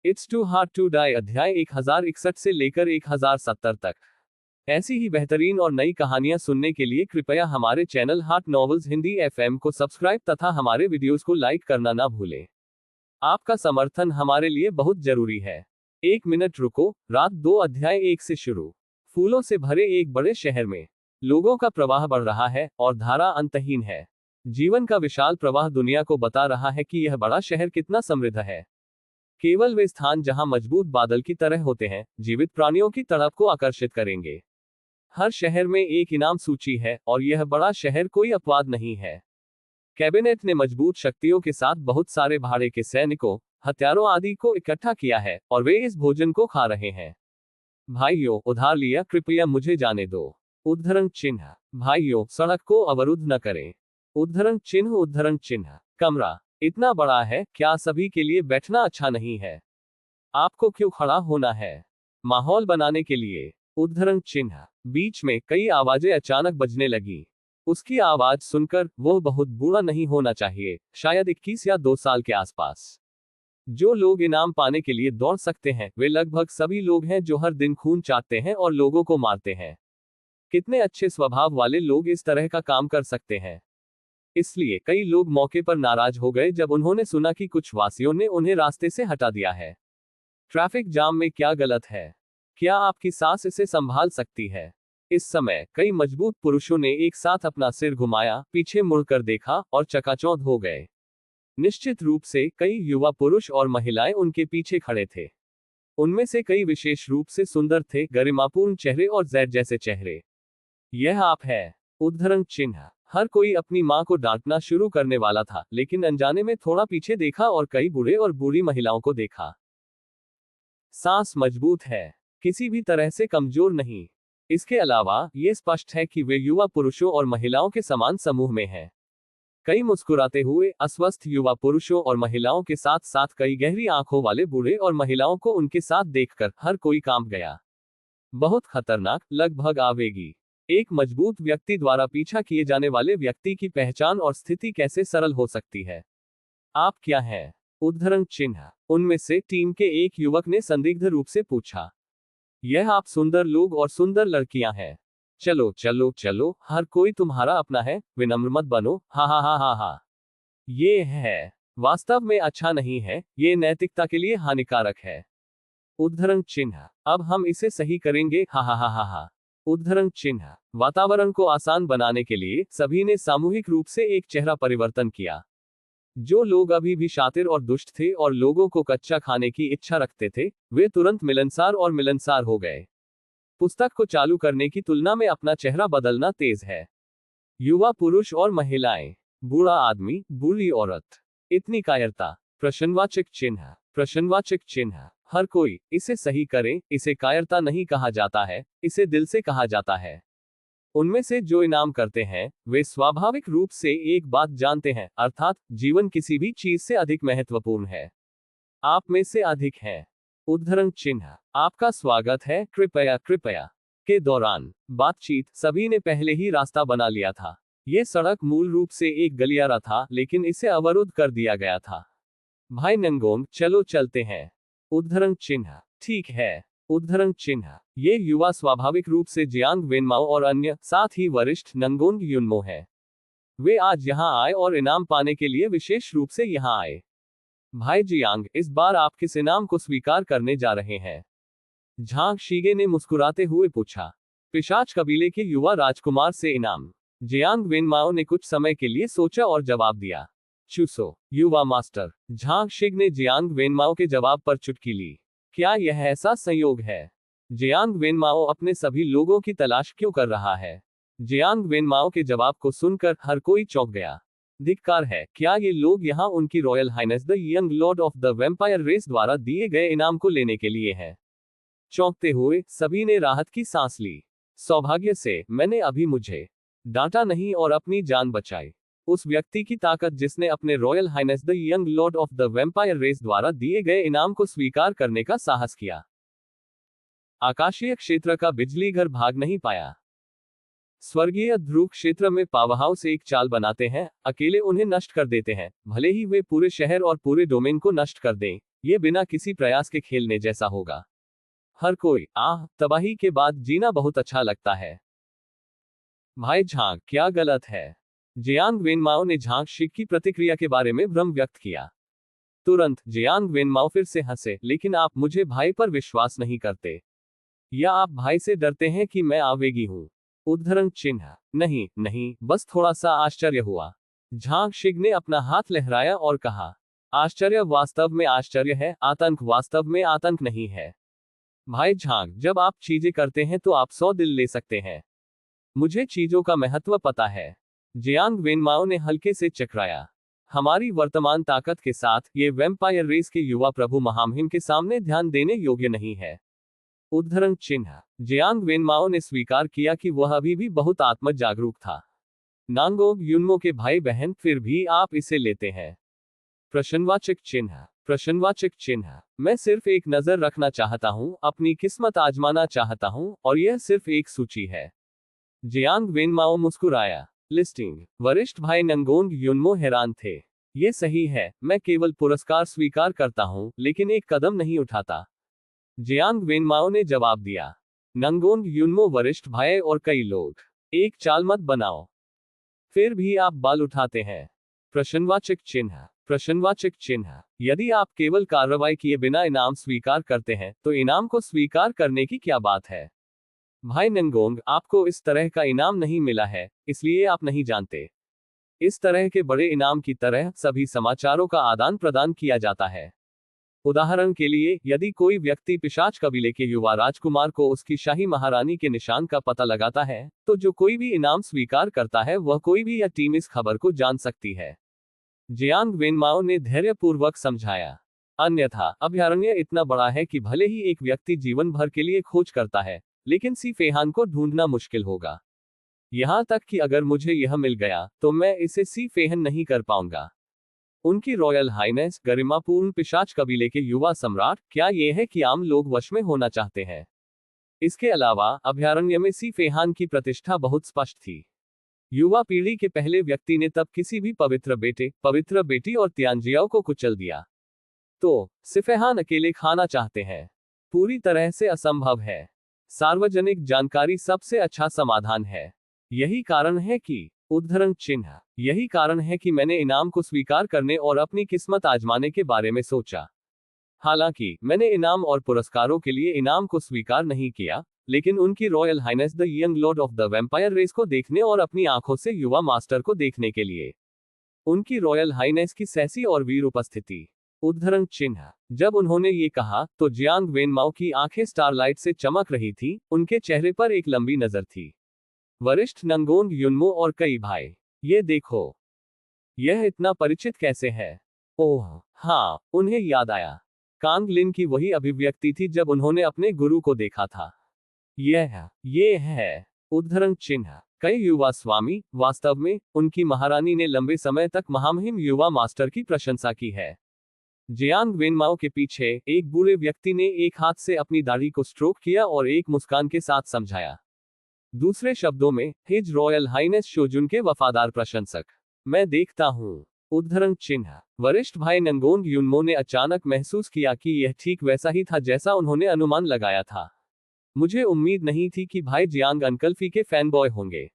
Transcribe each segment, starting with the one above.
It's too hard to die अध्याय 1061 से लेकर 1070 तक। ऐसी ही बेहतरीन और नई कहानियां सुनने के लिए कृपया हमारे channel heart novels Hindi FM को सब्सक्राइब तथा हमारे वीडियोस को लाइक करना ना भूलें। आपका समर्थन हमारे लिए बहुत जरूरी है। 1 मिनट रुको, रात 2 अध्याय 1 से शुरू। फूलों से भरे एक बड़े शहर में लोगों का प्रवाह बढ़ रहा है और धारा अंतहीन है। जीवन का विशाल प्रवाह दुनिया को बता रहा है कि यह बड़ा शहर कितना समृद्ध है। केवल वे स्थान जहां मजबूत बादल की तरह होते हैं, जीवित प्राणियों की तड़प को आकर्षित करेंगे। हर शहर में एक इनाम सूची है और यह बड़ा शहर कोई अपवाद नहीं है। कैबिनेट ने मजबूत शक्तियों के साथ बहुत सारे भाड़े के सैनिकों, हथियारों आदि को इकट्ठा किया है और वे इस भोजन को खा रहे हैं। भाइयों, उधार लिया, कृपया मुझे जाने दो। उद्धरण चिन्ह। भाइयों, सड़क को अवरुद्ध न करें। उद्धरण चिन्ह। उद्धरण चिन्ह। कमरा इतना बड़ा है, क्या सभी के लिए बैठना अच्छा नहीं है? आपको क्यों खड़ा होना है? माहौल बनाने के लिए। उद्धरण चिन्ह। बीच में कई आवाजें अचानक बजने लगी। उसकी आवाज सुनकर वो बहुत बूढ़ा नहीं होना चाहिए, शायद 21 या 2 साल के आसपास। जो लोग इनाम पाने के लिए दौड़ सकते हैं, वे लगभग सभी लोग हैं जो हर दिन खून चाटते हैं और लोगों को मारते हैं। कितने अच्छे स्वभाव वाले लोग इस तरह का काम कर सकते हैं। इसलिए कई लोग मौके पर नाराज हो गए जब उन्होंने सुना कि कुछ वासियों ने उन्हें रास्ते से हटा दिया है। ट्रैफिक जाम में क्या गलत है? क्या आपकी सांस इसे संभाल सकती है? इस समय कई मजबूत पुरुषों ने एक साथ अपना सिर घुमाया, पीछे मुड़कर देखा और चकाचौंध हो गए। निश्चित रूप से कई युवा पुरुष और महिलाएं उनके पीछे खड़े थे। उनमें से कई विशेष रूप से सुंदर थे, गरिमापूर्ण चेहरे और जैद जैसे चेहरे। यह आप है। उद्धरण चिन्ह। हर कोई अपनी मां को डांटना शुरू करने वाला था, लेकिन अनजाने में थोड़ा पीछे देखा और कई बूढ़े और बूढ़ी महिलाओं को देखा। सांस मजबूत है, किसी भी तरह से कमजोर नहीं। इसके अलावा ये स्पष्ट है कि वे युवा पुरुषों और महिलाओं के समान समूह में हैं। कई मुस्कुराते हुए अस्वस्थ युवा पुरुषों और महिलाओं के साथ साथ कई गहरी आंखों वाले बूढ़े और महिलाओं को उनके साथ देखकर हर कोई कांप गया। बहुत खतरनाक, लगभग आवेगी। एक मजबूत व्यक्ति द्वारा पीछा किए जाने वाले व्यक्ति की पहचान और स्थिति कैसे सरल हो सकती है? आप क्या हैं? उद्धरण चिन्ह। उनमें से टीम के एक युवक ने संदिग्ध रूप से पूछा। यह आप सुंदर लोग और सुंदर लड़कियां हैं। चलो चलो चलो, हर कोई तुम्हारा अपना है, विनम्र मत बनो। हा हा हा हा हा। ये है वास्तव में अच्छा नहीं है, ये नैतिकता के लिए हानिकारक है। उद्धरण चिन्ह। अब हम इसे सही करेंगे। हा हा हा हा हा। उद्धरण चिन्ह। वातावरण को आसान बनाने के लिए सभी ने सामूहिक रूप से एक चेहरा परिवर्तन किया। जो लोग अभी भी शातिर और दुष्ट थे और लोगों को कच्चा खाने की इच्छा रखते थे, वे तुरंत मिलनसार और मिलनसार हो गए। पुस्तक को चालू करने की तुलना में अपना चेहरा बदलना तेज है। युवा पुरुष और महिलाएं, बूढ़ा आदमी, बूढ़ी औरत। इतनी कायरता। प्रश्नवाचक चिन्ह। प्रश्नवाचक चिन्ह। हर कोई, इसे सही करें, इसे कायरता नहीं कहा जाता है, इसे दिल से कहा जाता है। उनमें से जो इनाम करते हैं, वे स्वाभाविक रूप से एक बात जानते हैं, अर्थात जीवन किसी भी चीज से अधिक महत्वपूर्ण है। आप में से अधिक हैं। उद्धरण चिन्ह। आपका स्वागत है, कृपया कृपया। के दौरान बातचीत सभी ने पहले ही रास्ता बना लिया था। ये सड़क मूल रूप से एक गलियारा था, लेकिन इसे अवरुद्ध कर दिया गया था। भाई नंगोंग, चलो चलते हैं। उद्धरण चिन्ह। ठीक है। उद्धरण चिन्ह। ये युवा स्वाभाविक रूप से जियांग वेनमाओ और अन्य, साथ ही वरिष्ठ नंगोंग युनमो है। वे आज यहां आए और इनाम पाने के लिए विशेष रूप से यहां आए। भाई जियांग, इस बार आप किस इनाम को स्वीकार करने जा रहे हैं? झांग शीगे ने मुस्कुराते हुए पूछा। पिशाच कबीले के युवा राजकुमार से इनाम। जियांग वेनमाओ ने कुछ समय के लिए सोचा और जवाब दिया। चूसो, युवा मास्टर। झांग शिग ने जियांग वेनमाओ के जवाब पर चुटकी ली। क्या यह ऐसा संयोग है? जियांग वेनमाओ अपने सभी लोगों की तलाश क्यों कर रहा है? जियांग वेनमाओ के जवाब को सुनकर हर कोई चौंक गया। धिक्कार है, क्या ये लोग यहाँ उनकी royal highness the young lord of the vampire race द्वारा दिए गए इनाम को लेने के लिए है? चौंकते हुए सभी ने राहत की सांस ली। सौभाग्य से मैंने अभी मुझे डांटा नहीं और अपनी जान बचाई। उस व्यक्ति की ताकत जिसने अपने royal highness the young lord of the vampire race द्वारा दिए गए इनाम को स्वीकार करने का साहस किया। आकाशीय क्षेत्र का बिजली घर भाग नहीं पाया। स्वर्गीय ध्रुव क्षेत्र में पावरहाउस एक चाल बनाते हैं, अकेले उन्हें नष्ट कर देते हैं, भले ही वे पूरे शहर और पूरे डोमेन को नष्ट कर दें। ये बिना किसी प्रयास के खेलने जैसा होगा। हर कोई तबाही के बाद जीना बहुत अच्छा लगता है। भाई झांग, क्या गलत है? जियांग वेनमाओ ने झांग शिक की प्रतिक्रिया के बारे में भ्रम व्यक्त किया। तुरंत जियांग वेनमाओ फिर से हंसे, लेकिन आप मुझे भाई पर विश्वास नहीं करते, या आप भाई से डरते हैं कि मैं आवेगी हूं? उद्धरण चिन्ह। नहीं नहीं, बस थोड़ा सा आश्चर्य हुआ। झांग शिग ने अपना हाथ लहराया और कहा, आश्चर्य वास्तव में आश्चर्य है, आतंक वास्तव में आतंक नहीं है। भाई झांग, जब आप चीजें करते हैं तो आप 100 दिल ले सकते हैं। मुझे चीजों का महत्व पता है। जियांग वेनमाओ ने हल्के से चकराया। हमारी वर्तमान ताकत के साथ ये वैम्पायर रेस के युवा प्रभु महामहिम के सामने ध्यान देने योग्य नहीं है। उद्धरण चिन्ह। जियांग वेनमाओ ने स्वीकार किया कि वह अभी भी बहुत आत्म जागरूक था। नांगोग युन्मो के भाई बहन, फिर भी आप इसे लेते हैं? प्रश्नवाचक चिन्ह। प्रश्नवाचक चिन्ह। मैं सिर्फ एक नजर रखना चाहता हूं, अपनी किस्मत आजमाना चाहता हूं, और यह सिर्फ एक सूची है। जियांग वेनमाओ मुस्कुराया। लिस्टिंग। वरिष्ठ भाई नंगोंग युन्मो हैरान थे। ये सही है, मैं केवल पुरस्कार स्वीकार करता हूं, लेकिन एक कदम नहीं उठाता। जियांग वेनमाओ ने जवाब दिया। नंगोंग युन्मो वरिष्ठ भाई और कई लोग, एक चाल मत बनाओ, फिर भी आप बाल उठाते हैं। प्रश्नवाचक चिन्ह। प्रश्नवाचक चिन्ह। यदि आप केवल कार्रवाई किए बिना इनाम स्वीकार करते हैं, तो इनाम को स्वीकार करने की क्या बात है? भाई नंगोंग, आपको इस तरह का इनाम नहीं मिला है, इसलिए आप नहीं जानते। इस तरह के बड़े इनाम की तरह सभी समाचारों का आदान प्रदान किया जाता है। उदाहरण के लिए, यदि कोई व्यक्ति पिशाच कबीले के युवा राजकुमार को उसकी शाही महारानी के निशान का पता लगाता है, तो जो कोई भी इनाम स्वीकार करता है वह कोई भी या टीम इस खबर को जान सकती है। जियांग वेनमाओ ने धैर्यपूर्वक समझाया। अन्यथा अभयारण्य इतना बड़ा है कि भले ही एक व्यक्ति जीवन भर के लिए खोज करता है, लेकिन सी फेहान को ढूंढना मुश्किल होगा। यहां तक कि अगर मुझे यह मिल गया, तो मैं इसे सी फेहन नहीं कर पाऊंगा। उनकी रॉयल हाइनेस, गरिमापूर्ण पिशाच कबीले के युवा सम्राट, क्या यह है कि आम लोग वश में होना चाहते हैं? इसके अलावा अभयारण्य में सी फेहान की प्रतिष्ठा बहुत स्पष्ट थी। युवा पीढ़ी के पहले व्यक्ति ने तब किसी भी पवित्र बेटे, पवित्र बेटी और तियांजियाओ को कुचल दिया। तो सिफेहान अकेले खाना चाहते हैं? पूरी तरह से असंभव है। सार्वजनिक जानकारी सबसे अच्छा समाधान है। यही कारण है कि उद्धरण चिन्ह। यही कारण है कि मैंने इनाम को स्वीकार करने और अपनी किस्मत आजमाने के बारे में सोचा। हालांकि मैंने इनाम और पुरस्कारों के लिए इनाम को स्वीकार नहीं किया, लेकिन उनकी royal highness the young lord of the vampire race को देखने और अपनी आंखों से युवा मास्टर को देखने के लिए। उनकी रॉयल हाइनेस की सहसी और वीर उपस्थिति। उद्धरण चिन्ह। जब उन्होंने ये कहा, तो जियांग वेनमाओ की आंखें स्टारलाइट से चमक रही थी, उनके चेहरे पर एक लंबी नजर थी। वरिष्ठ नंगोंग युन्मो और कई भाई, ये देखो, यह इतना परिचित कैसे है? ओह हाँ, उन्हें याद आया। कांग लिन की वही अभिव्यक्ति थी जब उन्होंने अपने गुरु को देखा था। ये है। उद्धरण चिन्ह। कई युवा स्वामी, वास्तव में उनकी महारानी ने लंबे समय तक महामहिम युवा मास्टर की प्रशंसा की है। जियांग वेनमाओ के पीछे एक बूढ़े व्यक्ति ने एक हाथ से अपनी दाढ़ी को स्ट्रोक किया और एक मुस्कान के साथ समझाया। दूसरे शब्दों में, हिज रॉयल हाइनेस शोजुन के वफादार प्रशंसक। मैं देखता हूं। उद्धरण चिन्ह। वरिष्ठ भाई नंगोंग युन्मो ने अचानक महसूस किया कि यह ठीक वैसा ही था जैसा उन्होंने अनुमान लगाया था। मुझे उम्मीद नहीं थी कि भाई जियांग अंकल फी के फैन बॉय होंगे।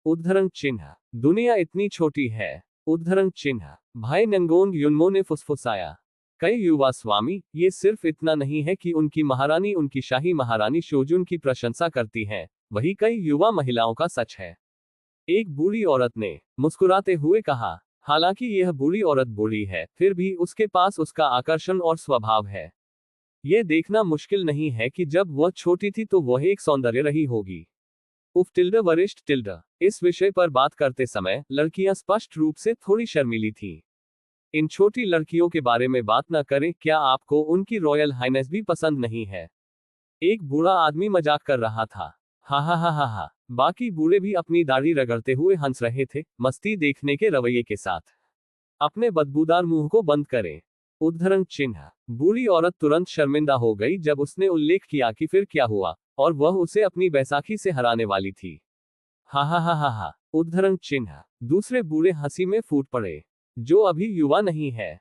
उद्धरण चिन्ह। दुनिया इतनी छोटी है। उद्धरण चिन्ह। भाई नंगोंग युन्मो ने फुसफुसाया। कई युवा स्वामी, ये सिर्फ इतना नहीं है कि उनकी महारानी, उनकी शाही महारानी शोजुन की प्रशंसा करती हैं, वही कई युवा महिलाओं का सच है। एक बूढ़ी औरत ने मुस्कुराते हुए कहा, हालांकि यह बूढ़ी औरत बूढ़ी है, फिर भी उसके पास उसका आकर्षण और स्वभाव है। यह देखना मुश्किल नहीं है कि जब वह छोटी थी तो वह एक सौंदर्य रही होगी। उफ टिल्ड वरिष्ठ टिल्ड। इस विषय पर बात करते समय लड़कियां स्पष्ट रूप से थोड़ी शर्मीली थीं। इन छोटी लड़कियों के बारे में बात न करें। क्या आपको उनकी रॉयल हाइनेस भी पसंद नहीं है? एक बूढ़ा आदमी मजाक कर रहा था। हा हा हा हा हा। बाकी बूढ़े भी अपनी दाढ़ी रगड़ते हुए हंस रहे थे, मस्ती देखने के रवैये के साथ। अपने बदबूदार मुंह को बंद करें। उद्धरण चिन्ह। बूढ़ी औरत तुरंत शर्मिंदा हो गई जब उसने उल्लेख किया कि फिर क्या हुआ, और वह उसे अपनी बैसाखी से हराने वाली थी। हा हा हा हा हा। उद्धरण चिन्ह। दूसरे बूढ़े हंसी में फूट पड़े। जो अभी युवा नहीं है।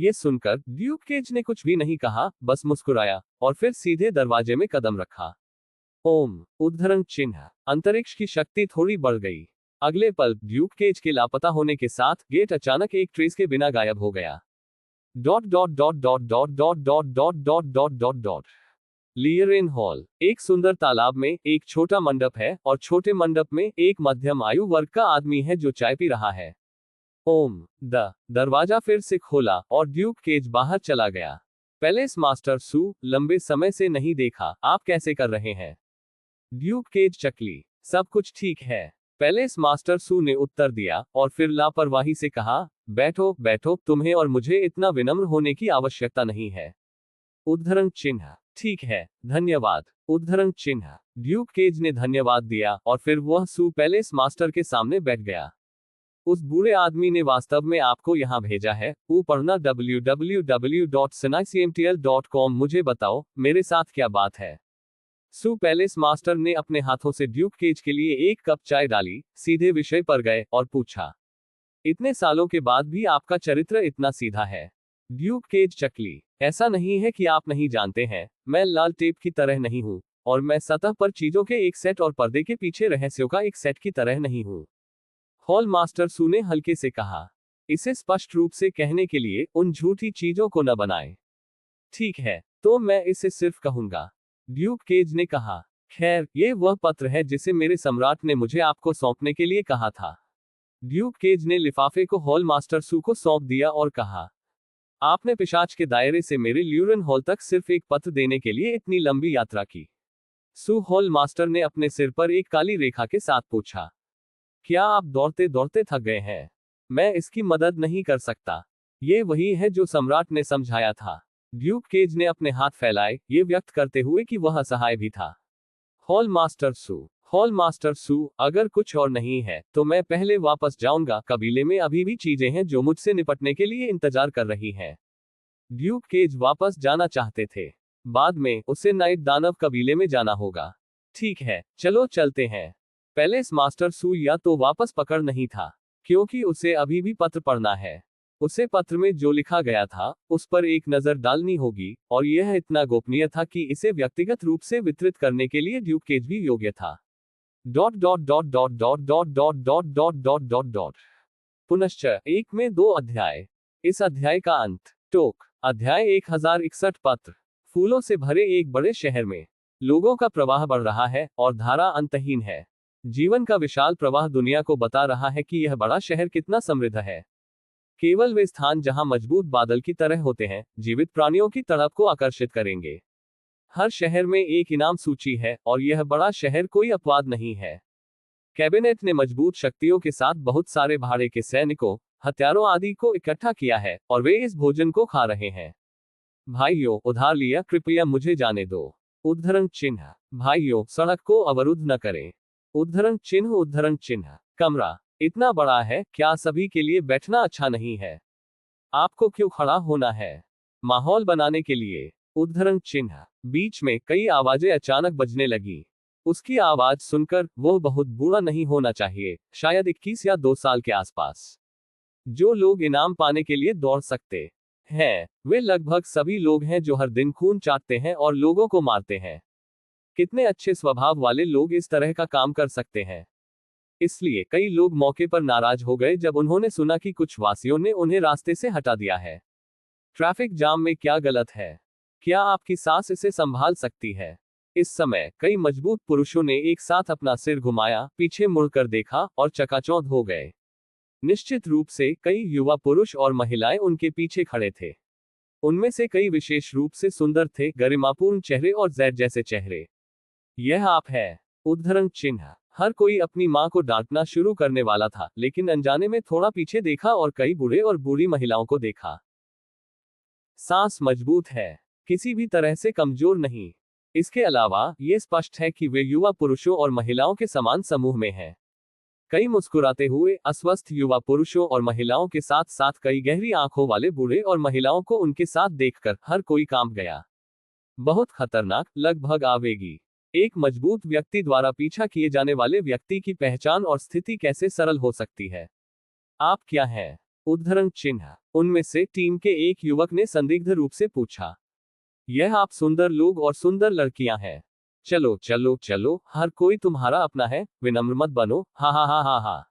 ये सुनकर ड्यूक केज ने कुछ भी नहीं कहा, बस मुस्कुराया और फिर सीधे दरवाजे में कदम रखा। ओम उद्धरण चिन्ह। अंतरिक्ष की शक्ति थोड़ी बढ़ गई। अगले पल ड्यूक केज के लापता होने के साथ गेट अचानक एक ट्रेस के बिना गायब हो गया। Dot dot dot dot dot dot dot dot dot dot dot dot. लियरेन हॉल। एक सुंदर तालाब में एक छोटा मंडप है और छोटे मंडप में एक मध्यम आयु वर्ग का आदमी है जो चाय पी रहा है। ओम दरवाजा फिर से खोला और ड्यूक केज बाहर चला गया। पैलेस मास्टर सू, लंबे समय से नहीं देखा, आप कैसे कर रहे हैं? ड्यूक केज चकली। सब कुछ ठीक है, पैलेस मास्टर सू ने उत्तर दिया और फिर लापरवाही से कहा, बैठो बैठो, तुम्हें और मुझे इतना विनम्र होने की आवश्यकता नहीं है। उद्धरण चिन्ह। ठीक है, धन्यवाद। उद्धरण चिन्ह। ड्यूक केज ने धन्यवाद दिया और फिर वह सू पैलेस मास्टर के सामने बैठ गया। उस बूढ़े आदमी ने वास्तव में आपको यहाँ भेजा है। पढ़ना www.cnicmtl.com। मुझे बताओ, मेरे साथ क्या बात है? सू पैलेस मास्टर ने अपने हाथों से ड्यूक केज के लिए एक कप चाय डाली, सीधे विषय पर गए और पूछा, इतने सालों के बाद भी आपका चरित्र इतना सीधा है? ड्यूक केज चकली। ऐसा नहीं है कि आप नहीं जानते हैं, मैं लाल टेप की तरह नहीं हूं, और मैं सतह पर चीजों के एक सेट और पर्दे के पीछे रहस्यों का एक सेट की तरह नहीं हूं। हॉल मास्टर सू ने हल्के से कहा, इसे स्पष्ट रूप से कहने के लिए उन झूठी चीजों को न बनाएं। ठीक है, तो मैं इसे सिर्फ कहूंगा, ड्यूक केज ने कहा। खैर, ये वह पत्र है जिसे मेरे सम्राट ने मुझे आपको सौंपने के लिए कहा था। ड्यूक केज ने लिफाफे को हॉल मास्टर सू को सौंप दिया और कहा, आपने पिशाच के दायरे से मेरे ल्यूरन हॉल तक सिर्फ एक पत्र देने के लिए इतनी लंबी यात्रा की। सू हॉल मास्टर ने अपने सिर पर एक काली रेखा के साथ पूछा, क्या आप दौड़ते दौड़ते थक गए हैं? मैं इसकी मदद नहीं कर सकता। ये वही है जो सम्राट ने समझाया था। ड्यूक केज ने अपने हाथ फैलाए, ये व्यक्त करते हुए कि वह असहाय भी था। हॉल मास्टर सू, अगर कुछ और नहीं है तो मैं पहले वापस जाऊंगा। कबीले में अभी भी चीजें हैं जो मुझसे निपटने के लिए इंतजार कर रही हैं। ड्यूक केज वापस जाना चाहते थे। बाद में उसे नाइट दानव कबीले में जाना होगा। ठीक है, चलो चलते हैं। पैलेस मास्टर सू या तो वापस पकड़ नहीं था, क्योंकि उसे अभी भी पत्र पढ़ना है। उसे पत्र में जो लिखा गया था उस पर एक नजर डालनी होगी, और यह इतना गोपनीय था कि इसे व्यक्तिगत रूप से वितरित करने के लिए ड्यूक केज भी योग्य था। Dot dot dot dot dot dot dot dot dot dot dot dot. पुनश्च 1 में 2 अध्याय। इस अध्याय का अंत। टोक। अध्याय 1061। पत्र। फूलों से भरे एक बड़े शहर में लोगों का प्रवाह बढ़ रहा है और धारा अंतहीन है। जीवन का विशाल प्रवाह दुनिया को बता रहा है कि यह बड़ा शहर कितना समृद्ध है। केवल वे स्थान जहां मजबूत बादल की तरह होते हैं, जीवित प्राणियों की तड़प को आकर्षित करेंगे। हर शहर में एक इनाम सूची है, और यह बड़ा शहर कोई अपवाद नहीं है। कैबिनेट ने मजबूत शक्तियों के साथ बहुत सारे भाड़े के सैनिकों, हथियारों आदि को इकट्ठा किया है, और वे इस भोजन को खा रहे हैं। भाइयों, उधार लिया, कृपया मुझे जाने दो। उद्धरण चिन्ह। भाइयों, सड़क को अवरुद्ध न करें। उद्धरण चिन्ह। उद्धरण चिन्ह। कमरा इतना बड़ा है, क्या सभी के लिए बैठना अच्छा नहीं है? आपको क्यों खड़ा होना है? माहौल बनाने के लिए। उद्धरण चिन्ह। बीच में कई आवाजें अचानक बजने लगी। उसकी आवाज सुनकर वो बहुत बूढ़ा नहीं होना चाहिए, शायद 21 या 2 साल के आसपास। जो लोग इनाम पाने के लिए दौड़ सकते हैं, वे लगभग सभी लोग हैं जो हर दिन खून चाटते हैं और लोगों को मारते हैं। कितने अच्छे स्वभाव वाले लोग इस तरह का काम कर सकते हैं। इसलिए कई लोग मौके पर नाराज हो गए जब उन्होंने सुना कि कुछ वासियों ने उन्हें रास्ते से हटा दिया है। ट्रैफिक जाम में क्या गलत है? क्या आपकी सांस इसे संभाल सकती है? इस समय कई मजबूत पुरुषों ने एक साथ अपना सिर घुमाया, पीछे मुड़कर देखा और चकाचौंध हो गए। निश्चित रूप से कई युवा पुरुष और महिलाएं उनके पीछे खड़े थे। उनमें से कई विशेष रूप से सुंदर थे, गरिमापूर्ण चेहरे और जैद जैसे चेहरे। यह आप है। उद्धरण चिन्ह। हर कोई अपनी मां को डांटना शुरू करने वाला था, लेकिन अनजाने में थोड़ा पीछे देखा और कई बूढ़े और बूढ़ी महिलाओं को देखा। सांस मजबूत है, किसी भी तरह से कमजोर नहीं। इसके अलावा ये स्पष्ट है कि वे युवा पुरुषों और महिलाओं के समान समूह में हैं। कई मुस्कुराते हुए अस्वस्थ युवा पुरुषों और महिलाओं के साथ साथ कई गहरी आंखों वाले बूढ़े और महिलाओं को उनके साथ देखकर हर कोई कांप गया। बहुत खतरनाक, लगभग आवेगी। एक मजबूत व्यक्ति द्वारा पीछा किए जाने वाले व्यक्ति की पहचान और स्थिति कैसे सरल हो सकती है? आप क्या हैं? उद्धरण चिन्ह। उनमें से टीम के एक युवक ने संदिग्ध रूप से पूछा, यह आप सुंदर लोग और सुंदर लड़कियां हैं। चलो चलो चलो, हर कोई तुम्हारा अपना है, विनम्र मत बनो, हा हा हा हा हा।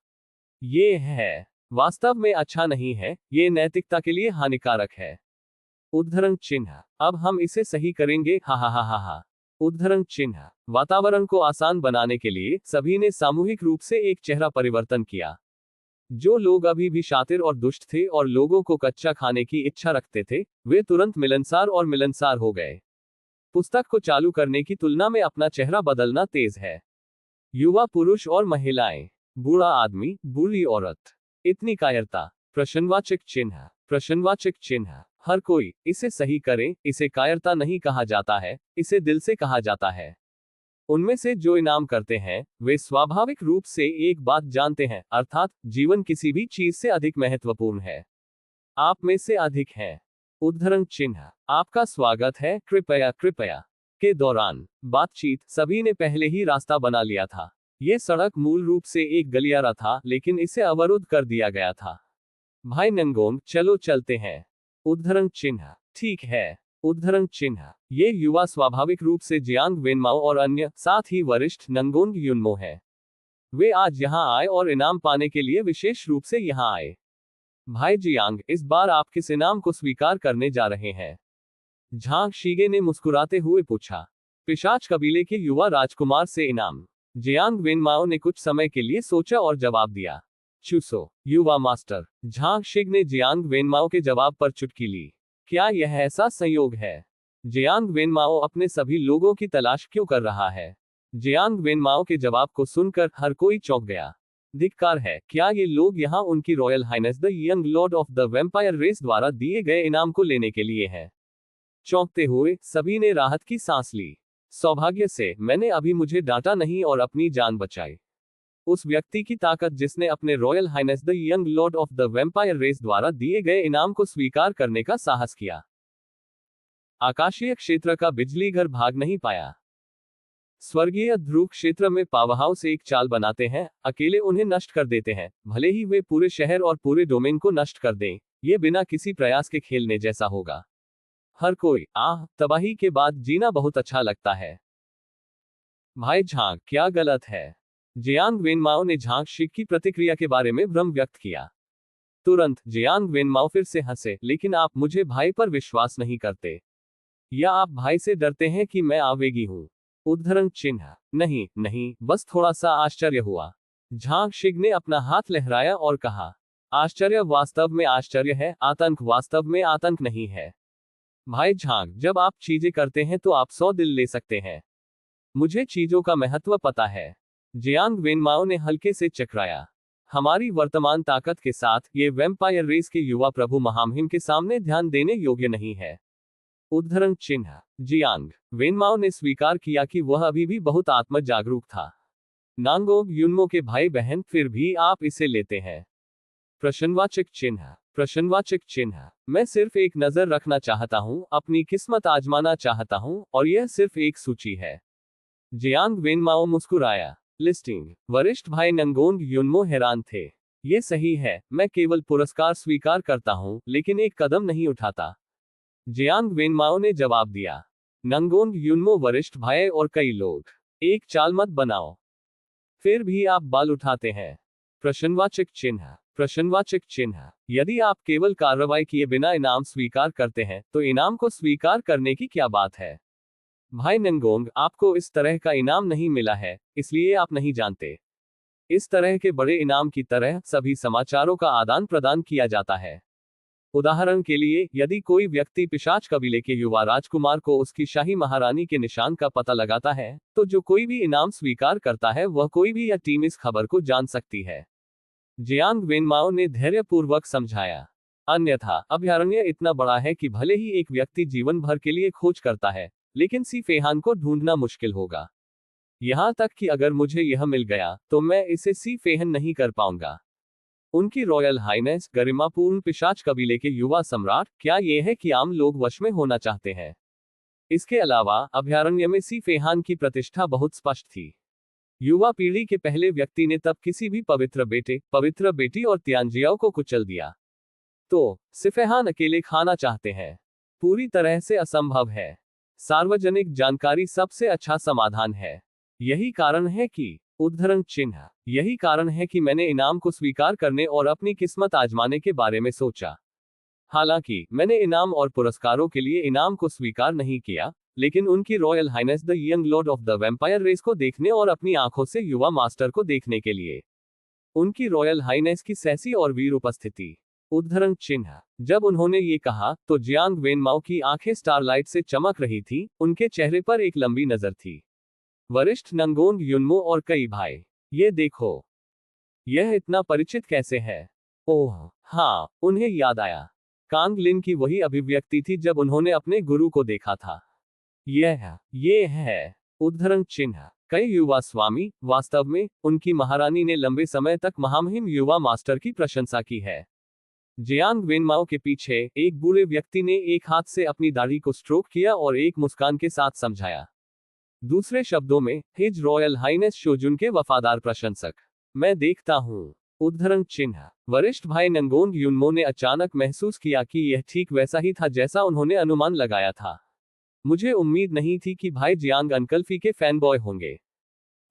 ये है वास्तव में अच्छा नहीं है, ये नैतिकता के लिए हानिकारक है। उद्धरण चिन्ह। अब हम इसे सही करेंगे, हा हा हा हा हा। उद्धरण चिन्ह। वातावरण को आसान बनाने के लिए सभी ने सामूहिक रूप से एक चेहरा परिवर्तन किया। जो लोग अभी भी शातिर और दुष्ट थे और लोगों को कच्चा खाने की इच्छा रखते थे, वे तुरंत मिलनसार और मिलनसार हो गए। पुस्तक को चालू करने की तुलना में अपना चेहरा बदलना तेज है। युवा पुरुष और महिलाएं, बूढ़ा आदमी, बूढ़ी औरत। इतनी कायरता। प्रश्नवाचक चिन्ह। प्रश्नवाचक चिन्ह। हर कोई, इसे सही करें, इसे कायरता नहीं कहा जाता है, इसे दिल से कहा जाता है। उनमें से जो इनाम करते हैं, वे स्वाभाविक रूप से एक बात जानते हैं, अर्थात जीवन किसी भी चीज से अधिक महत्वपूर्ण है। आप में से अधिक हैं। उद्धरण चिन्ह। आपका स्वागत है, कृपया कृपया। के दौरान बातचीत सभी ने पहले ही रास्ता बना लिया था। यह सड़क मूल रूप से एक गलियारा था, लेकिन इसे अवरुद्ध कर दिया गया था। भाई नंगोंग, चलो चलते हैं। उद्धरण चिन्ह। ठीक है। उद्धरण चिन्ह। ये युवा स्वाभाविक रूप से जियांग वेनमाओ और अन्य, साथ ही वरिष्ठ नंगोंग युनमो है। वे आज यहाँ आए और इनाम पाने के लिए विशेष रूप से यहाँ आए। भाई जियांग, इस बार आप किस इनाम को स्वीकार करने जा रहे हैं? झांग शीगे ने मुस्कुराते हुए पूछा। पिशाच कबीले के युवा राजकुमार से इनाम। जियांग वेनमाओ ने कुछ समय के लिए सोचा और जवाब दिया, चूसो, युवा मास्टर। झांग शिग ने जियांग वेनमाओ के जवाब पर चुटकी ली। क्या यह ऐसा संयोग है? जियांग वेनमाओ अपने सभी लोगों की तलाश क्यों कर रहा है? जियांग वेनमाओ के जवाब को सुनकर हर कोई चौंक गया। धिक्कार है, क्या ये लोग यहाँ उनकी royal highness the young lord of the vampire race द्वारा दिए गए इनाम को लेने के लिए है? चौंकते हुए सभी ने राहत की सांस ली। सौभाग्य से मैंने अभी मुझे डांटा नहीं और अपनी जान बचाई। उस व्यक्ति की ताकत जिसने अपने royal highness the young lord of the vampire race द्वारा दिए गए इनाम को स्वीकार करने का साहस किया। आकाशीय क्षेत्र का बिजली घर भाग नहीं पाया। स्वर्गीय ध्रुव क्षेत्र में पावरहाउस एक चाल बनाते हैं, अकेले उन्हें नष्ट कर देते हैं, भले ही वे पूरे शहर और पूरे डोमेन को नष्ट कर दें। ये बिना किसी प्रयास के खेलने जैसा होगा। हर कोई, तबाही के बाद जीना बहुत अच्छा लगता है। भाई झांग, क्या गलत है? जियांग वेनमाओ ने झांग शिग की प्रतिक्रिया के बारे में भ्रम व्यक्त किया। तुरंत जियांग वेनमाओ फिर से हंसे, लेकिन आप मुझे भाई पर विश्वास नहीं करते, या आप भाई से डरते हैं कि मैं आवेगी हूं? उद्धरण चिन्ह। नहीं नहीं, बस थोड़ा सा आश्चर्य हुआ। झांग शिग ने अपना हाथ लहराया और कहा, आश्चर्य वास्तव में आश्चर्य है, आतंक वास्तव में आतंक नहीं है। भाई झांग, जब आप चीजें करते हैं तो आप 100 दिल ले सकते हैं। मुझे चीजों का महत्व पता है। जियांग वेनमाओ ने हल्के से चकराया। हमारी वर्तमान ताकत के साथ, ये वेम्पायर रेस के युवा प्रभु महामहिम के सामने ध्यान देने योग्य नहीं है। उद्धरण चिन्ह। जियांग वेनमाओ ने स्वीकार किया कि वह अभी भी बहुत आत्म जागरूक था। नांगोंग युनमो के भाई बहन, फिर भी आप इसे लेते हैं? प्रश्नवाचक चिन्ह। प्रश्नवाचक चिन्ह। मैं सिर्फ एक नजर रखना चाहता हूं, अपनी किस्मत आजमाना चाहता हूं, और यह सिर्फ एक सूची है। जियांग वेनमाओ मुस्कुराया। लिस्टिंग। वरिष्ठ भाई नंगोंग युनमो हैरान थे। ये सही है, मैं केवल पुरस्कार स्वीकार करता हूं, लेकिन एक कदम नहीं उठाता। जियांग वेनमाओ ने जवाब दिया। नंगोंग युनमो वरिष्ठ भाई और कई लोग, एक चाल मत बनाओ, फिर भी आप बाल उठाते हैं। प्रश्नवाचक चिन्ह। प्रश्नवाचक चिन्ह। यदि आप केवल कार्रवाई किए बिना इनाम स्वीकार करते हैं, तो इनाम को स्वीकार करने की क्या बात है? भाई नंगोंग, आपको इस तरह का इनाम नहीं मिला है, इसलिए आप नहीं जानते। इस तरह के बड़े इनाम की तरह सभी समाचारों का आदान प्रदान किया जाता है। उदाहरण के लिए, यदि कोई व्यक्ति पिशाच कबीले के युवा राजकुमार को उसकी शाही महारानी के निशान का पता लगाता है, तो जो कोई भी इनाम स्वीकार करता है वह कोई भी या टीम इस खबर को जान सकती है। जियांग वेनमाओ ने धैर्यपूर्वक समझाया। अन्यथा अभयारण्य इतना बड़ा है कि भले ही एक व्यक्ति जीवन भर के लिए खोज करता है, लेकिन सी फेहान को ढूंढना मुश्किल होगा। यहां तक कि अगर मुझे यह मिल गया, तो मैं इसे सी फेहन नहीं कर पाऊंगा। उनकी रॉयल हाइनेस, गरिमापूर्ण पिशाच कबीले के युवा सम्राट, क्या यह है कि आम लोग वश में होना चाहते हैं? इसके अलावा अभयारण्य में सी फेहान की प्रतिष्ठा बहुत स्पष्ट थी। युवा पीढ़ी के पहले व्यक्ति ने तब किसी भी पवित्र बेटे, पवित्र बेटी और तियांजियाओ को कुचल दिया। तो सिफेहान अकेले खाना चाहते हैं। पूरी तरह से असंभव है। सार्वजनिक जानकारी सबसे अच्छा समाधान है। यही कारण है कि उद्धरण चिन्ह यही कारण है कि मैंने इनाम को स्वीकार करने और अपनी किस्मत आजमाने के बारे में सोचा। हालांकि मैंने इनाम और पुरस्कारों के लिए इनाम को स्वीकार नहीं किया, लेकिन उनकी royal highness the young lord of the vampire race को देखने और अपनी आंखों से युवा मास्टर को देखने के लिए। उनकी रॉयल हाइनेस की सहसी और वीर उपस्थिति। उद्धरण चिन्ह जब उन्होंने ये कहा तो जियांग वेनमाओ की आंखें स्टारलाइट से चमक रही थी, उनके चेहरे पर एक लंबी नजर थी। वरिष्ठ नंगोंग युनमो और कई भाई, ये देखो, यह इतना परिचित कैसे है? ओह हाँ, उन्हें याद आया। कांग लिन की वही अभिव्यक्ति थी जब उन्होंने अपने गुरु को देखा था। ये है। उद्धरण चिन्ह कई युवा स्वामी, वास्तव में उनकी महारानी ने लंबे समय तक महामहिम युवा मास्टर की प्रशंसा की है। जियांग वेनमाओ के पीछे एक बूढ़े व्यक्ति ने एक हाथ से अपनी दाढ़ी को स्ट्रोक किया और एक मुस्कान के साथ समझाया। दूसरे शब्दों में, हिज रॉयल हाइनेस शोजुन के वफादार प्रशंसक। मैं देखता हूँ। उद्धरण चिन्ह वरिष्ठ भाई नंगोंग युनमो ने अचानक महसूस किया कि यह ठीक वैसा ही था जैसा उन्होंने अनुमान लगाया था। मुझे उम्मीद नहीं थी कि भाई जियांग अंकल फी के फैन बॉय होंगे।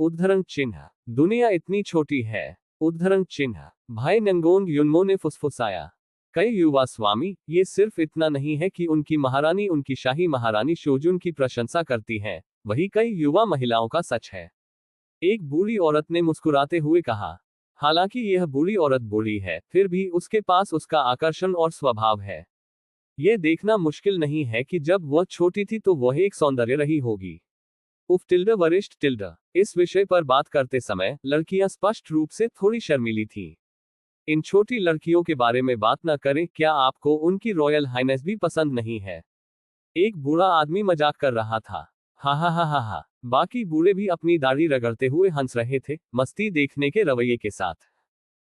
उद्धरण चिन्ह दुनिया इतनी छोटी है। उद्धरण चिन्ह भाई नंगोंग युनमो ने फुसफुसाया। कई युवा स्वामी, ये सिर्फ इतना नहीं है कि उनकी महारानी उनकी शाही महारानी शोजुन की प्रशंसा करती हैं, वही कई युवा महिलाओं का सच है। एक बूढ़ी औरत ने मुस्कुराते हुए कहा। हालांकि यह बूढ़ी औरत बूढ़ी है, फिर भी उसके पास उसका आकर्षण और स्वभाव है। यह देखना मुश्किल नहीं है कि जब वह छोटी थी तो वह एक सौंदर्य रही होगी। उफ टिल्डा वरिष्ठ टिल्डा इस विषय पर बात करते समय लड़कियां स्पष्ट रूप से थोड़ी शर्मीली थीं। इन छोटी लड़कियों के बारे में बात न करें। क्या आपको उनकी रॉयल हाइनेस भी पसंद नहीं है? एक बूढ़ा आदमी मजाक कर रहा था। हा हा हा हा हा। बाकी बूढ़े भी अपनी दाढ़ी रगड़ते हुए हंस रहे थे, मस्ती देखने के रवैये के साथ।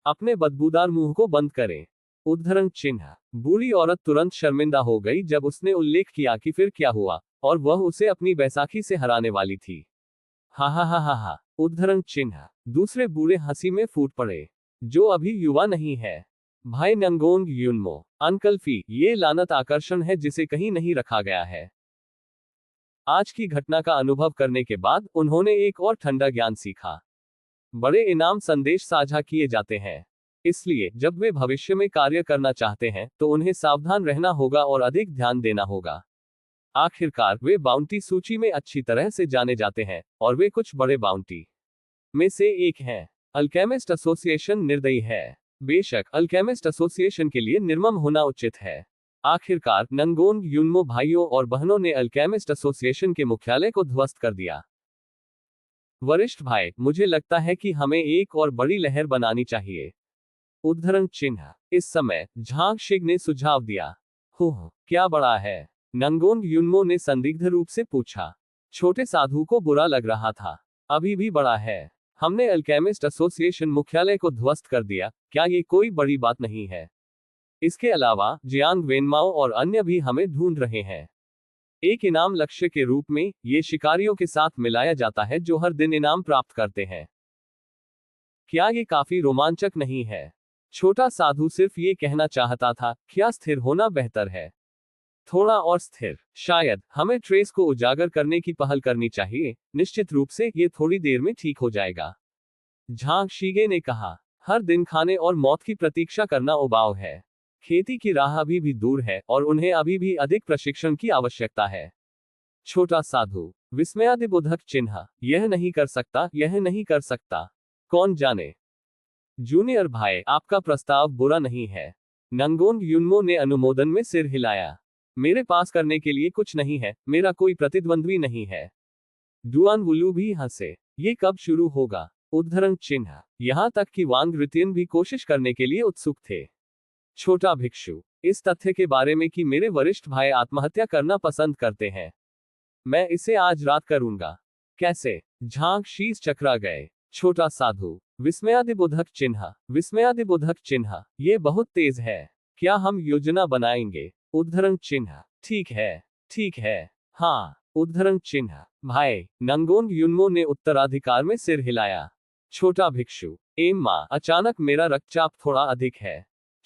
अपने बदबूदार मुंह को बंद करें। उद्धरण चिन्ह बूढ़ी औरत तुरंत शर्मिंदा हो गई जब उसने उल्लेख किया कि फिर क्या हुआ, और वह उसे अपनी बैसाखी से हराने वाली थी। हा हा हा हा हा। उद्धरण चिन्ह दूसरे बूढ़े हंसी में फूट पड़े, जो अभी युवा नहीं है। भाई नंगोंग युनमो, अंकल फी, ये लानत आकर्षण है जिसे कहीं नहीं रखा गया है। आज की घटना का अनुभव करने के बाद उन्होंने एक और ठंडा ज्ञान सीखा। बड़े इनाम संदेश साझा किए जाते हैं, इसलिए जब वे भविष्य में कार्य करना चाहते हैं तो उन्हें सावधान रहना होगा और अधिक ध्यान देना होगा। आखिरकार वे बाउंटी सूची में अच्छी तरह से जाने जाते हैं, और वे कुछ बड़े बाउंटी में से एक हैं। अल्केमिस्ट एसोसिएशन निर्दयी है। बेशक अल्केमिस्ट एसोसिएशन के लिए निर्मम होना उचित है। आखिरकार नंगोंग युनमो भाइयों और बहनों ने अल्केमिस्ट एसोसिएशन के मुख्यालय को ध्वस्त कर दिया। वरिष्ठ भाई, मुझे लगता है कि हमें एक और बड़ी लहर बनानी चाहिए। उद्धरण चिन्ह इस समय झांग शिग ने सुझाव दिया। क्या बड़ा है? नंगोंग युनमो ने संदिग्ध रूप से पूछा। छोटे साधु को बुरा लग रहा था। अभी भी बड़ा है। हमने अल्केमिस्ट एसोसिएशन मुख्यालय को ध्वस्त कर दिया, क्या ये कोई बड़ी बात नहीं है? इसके अलावा जियांग वेनमाओ और अन्य भी हमें ढूंढ रहे हैं। एक इनाम लक्ष्य के रूप में ये शिकारियों के साथ मिलाया जाता है जो हर दिन इनाम प्राप्त करते हैं। क्या ये काफी रोमांचक नहीं है? छोटा साधु सिर्फ ये कहना चाहता था, क्या स्थिर होना बेहतर है? थोड़ा और स्थिर। शायद हमें ट्रेस को उजागर करने की पहल करनी चाहिए। निश्चित रूप से ये थोड़ी देर में ठीक हो जाएगा, झांग शीगे ने कहा। हर दिन खाने और मौत की प्रतीक्षा करना उबाऊ है। खेती की राह अभी भी दूर है और उन्हें अभी भी अधिक प्रशिक्षण की आवश्यकता है। छोटा साधु विस्मयादिबोधक चिन्ह, यह नहीं कर सकता, यह नहीं कर सकता। कौन जाने? जूनियर भाई, आपका प्रस्ताव बुरा नहीं है। नंगोंग युनमो ने अनुमोदन में सिर हिलाया। मेरे पास करने के लिए कुछ नहीं है, मेरा कोई प्रतिद्वंद्वी नहीं है। डुआन वुलू भी हंसे। ये कब शुरू होगा? उद्धरण चिन्ह यहां तक कि वांग रितियन भी कोशिश करने के लिए उत्सुक थे। छोटा भिक्षु, इस तथ्य के बारे में कि मेरे वरिष्ठ भाई आत्महत्या करना पसंद करते हैं, मैं इसे आज रात करूंगा। कैसे? झांग शीस चकरा गए। छोटा साधु विस्मयादिबोधक चिन्ह, विस्मयादिबोधक चिन्ह, ये बहुत तेज है। क्या हम योजना बनाएंगे? उद्धरण चिन्ह ठीक है, ठीक है, हाँ। उद्धरण चिन्ह भाई नंगोंग युनमो ने उत्तराधिकार में सिर हिलाया। छोटा भिक्षु, एम माँ, अचानक मेरा रक्तचाप थोड़ा अधिक है।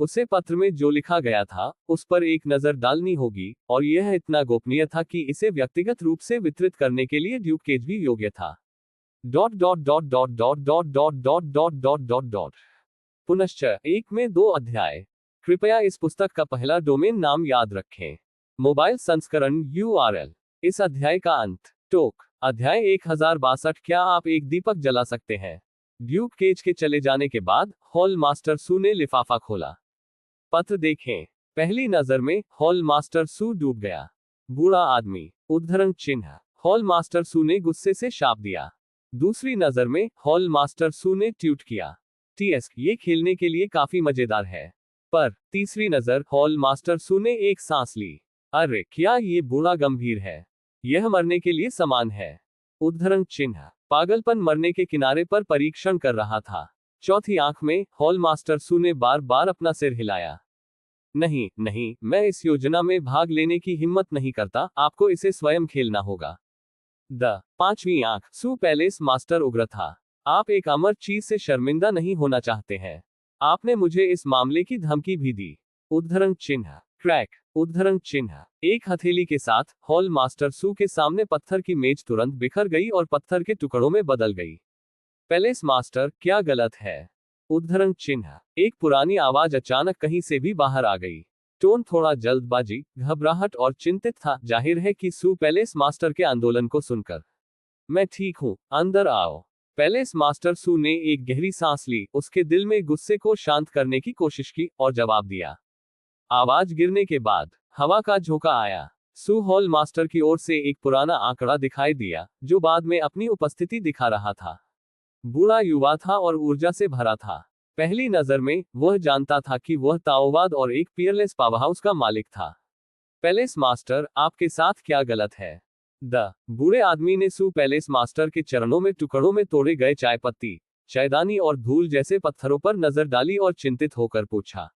उसे पत्र में जो लिखा गया था उस पर एक नजर डालनी होगी, और यह इतना गोपनीय था कि इसे व्यक्तिगत रूप से वितरित करने के लिए ड्यूक केज भी योग्य था। Dot dot dot dot dot dot dot dot dot dot dot dot. पुनश्च 1 में 2 अध्याय। कृपया इस पुस्तक का पहला डोमेन नाम याद रखें। मोबाइल संस्करण URL। इस अध्याय का अंत। टोक। अध्याय 1062। क्या आप एक दीपक जला सकते हैं? ड्यूक केज के चले जाने के बाद हॉल मास्टर सू ने लिफाफा खोला। पत्र देखें। पहली नजर में हॉल मास्टर सू डूब गया। बूढ़ा आदमी। उद्धरण चिन्ह। हॉल मास्टर सू ने गुस्से से शाप दिया। दूसरी नजर में हॉल मास्टर सू ने ट्वीट किया, TS ये खेलने के लिए काफी मजेदार है। पर तीसरी नजर हॉल मास्टर सू ने एक सांस ली। अरे क्या ये बूढ़ा गंभीर है? यह मरने के लिए समान है। उद्धरण चिन्ह। पागलपन मरने के किनारे पर परीक्षण कर रहा था। चौथी आंख में हॉल मास्टर सू ने बार बार अपना सिर हिलाया। नहीं नहीं, मैं इस योजना में भाग लेने की हिम्मत नहीं करता, आपको इसे स्वयं खेलना होगा। पांचवी आंख। सू पैलेस मास्टर उग्र था। आप एक अमर चीज से शर्मिंदा नहीं होना चाहते हैं। आपने मुझे इस मामले की धमकी भी दी। उद्धरण चिन्ह। क्रैक। उद्धरण चिन्ह। एक हथेली के साथ हॉल मास्टर सू के सामने पत्थर की मेज तुरंत बिखर गई और पत्थर के टुकड़ों में बदल गई। पैलेस मास्टर, क्या गलत है? उद्धरण चिन्ह। एक पुरानी आवाज अचानक कहीं से भी बाहर आ गई। टोन थोड़ा जल्दबाजी, घबराहट और चिंतित था। जाहिर है कि सू पैलेस मास्टर के आंदोलन को सुनकर। मैं ठीक हूं, अंदर आओ। पैलेस मास्टर सू ने एक गहरी सांस ली, उसके दिल में गुस्से को शांत करने की कोशिश की और जवाब दिया। आवाज गिरने के बाद हवा का झोंका आया। सू हॉल मास्टर की ओर से एक पुराना आंकड़ा दिखाई दिया, जो बाद में अपनी उपस्थिति दिखा रहा था। बूढ़ा युवा था और ऊर्जा से भरा था। पहली नजर में वह जानता था कि वह ताओवाद और एक पियरलेस पावरहाउस का मालिक था। पैलेस मास्टर, आपके साथ क्या गलत है? बूढ़े आदमी ने सू पैलेस मास्टर के चरणों में टुकड़ों में तोड़े गए चाय पत्ती, चायदानी और धूल जैसे पत्थरों पर नजर डाली और चिंतित होकर पूछा,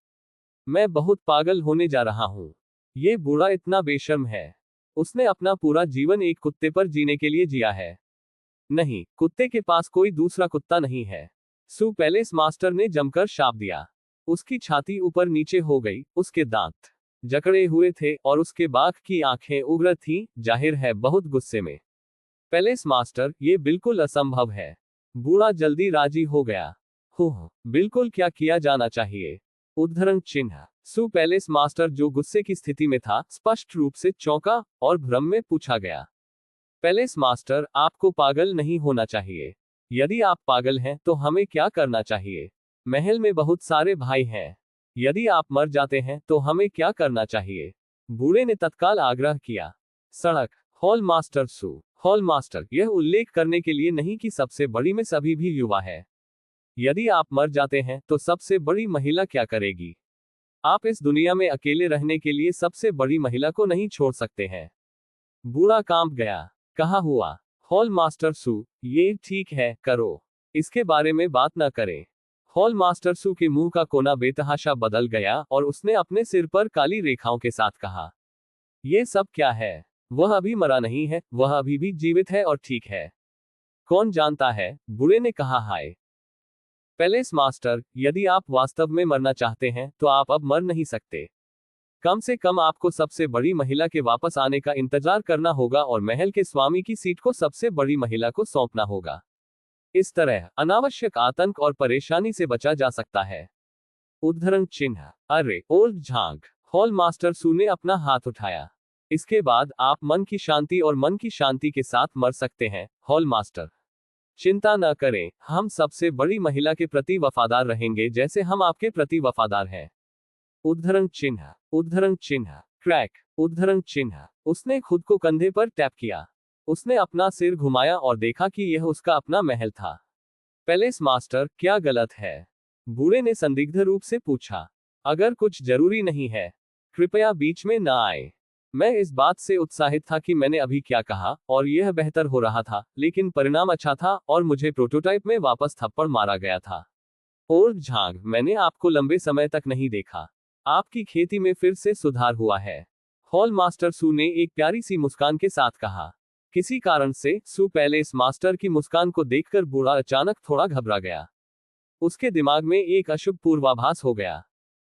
मैं बहुत पागल होने जा रहा हूं। ये बूढ़ा इतना बेशर्म है। उसने अपना पूरा जीवन एक कुत्ते पर जीने के लिए जिया है। नहीं, कुत्ते के पास कोई दूसरा कुत्ता नहीं है। सू पैलेस मास्टर ने जमकर शाप दिया। उसकी छाती ऊपर नीचे हो गई, उसके दांत जकड़े हुए थे और उसके बाघ की आंखें उग्र थीं, जाहिर है बहुत गुस्से में। पैलेस मास्टर, ये बिल्कुल असंभव है। बूढ़ा जल्दी राजी हो गया। बिल्कुल, क्या किया जाना चाहिए? उद्धरण चिन्ह। सू पैलेस मास्टर, जो गुस्से की स्थिति में था, स्पष्ट रूप से चौंका और भ्रम में पूछा गया। पैलेस मास्टर, आपको पागल नहीं होना चाहिए। यदि आप पागल हैं तो हमें क्या करना चाहिए? महल में बहुत सारे भाई हैं। यदि आप मर जाते हैं तो हमें क्या करना चाहिए? बूढ़े ने तत्काल आग्रह किया। सड़क। हॉल मास्टर सू। हॉल मास्टर, यह उल्लेख करने के लिए नहीं कि सबसे बड़ी में सभी भी युवा है। यदि आप मर जाते हैं तो सबसे बड़ी महिला क्या करेगी? आप इस दुनिया में अकेले रहने के लिए सबसे बड़ी महिला को नहीं छोड़ सकते हैं। बूढ़ा कांप गया। कहा हुआ। हॉल मास्टर सू, ये ठीक है, करो। इसके बारे में बात न करें। हॉल मास्टर सू के मुंह का कोना बेतहाशा बदल गया और उसने अपने सिर पर काली रेखाओं के साथ कहा, यह सब क्या है? वह अभी मरा नहीं है, वह अभी भी जीवित है और ठीक है। कौन जानता है? बूढ़े ने कहा। हाय पैलेस मास्टर, यदि आप वास्तव में मरना चाहते हैं तो आप अब मर नहीं सकते। कम से कम आपको सबसे बड़ी महिला के वापस आने का इंतजार करना होगा और महल के स्वामी की सीट को सबसे बड़ी महिला को सौंपना होगा। इस तरह अनावश्यक आतंक और परेशानी से बचा जा सकता है। उद्धरण चिन्ह। अरे ओल्ड झांग। हॉल मास्टर सू ने अपना हाथ उठाया। इसके बाद आप मन की शांति और मन की शांति के साथ मर सकते हैं, हॉल मास्टर। चिंता न करें, हम सबसे बड़ी महिला के प्रति वफादार रहेंगे जैसे हम आपके प्रति वफादार हैं। उद्धरण चिन्ह। उद्धरण चिन्ह। क्रैक। उद्धरण चिन्ह। उसने खुद को कंधे पर टैप किया। उसने अपना सिर घुमाया और देखा कि यह उसका अपना महल था। पैलेस मास्टर, क्या गलत है? बूढ़े ने संदिग्ध रूप से पूछा। अगर कुछ जरूरी नहीं है, कृपया बीच में न आए। मैं इस बात से उत्साहित था कि मैंने अभी क्या कहा, और यह बेहतर हो रहा था, लेकिन परिणाम अच्छा था और मुझे प्रोटोटाइप में वापस थप्पड़ मारा गया था। ओल्ड झांग, मैंने आपको लंबे समय तक नहीं देखा। आपकी खेती में फिर से सुधार हुआ है। हॉल मास्टर सू ने एक प्यारी सी मुस्कान के साथ कहा। किसी कारण से सू पैलेस मास्टर की मुस्कान को देखकर बूढ़ा अचानक थोड़ा घबरा गया। उसके दिमाग में एक अशुभ पूर्वाभास हो गया।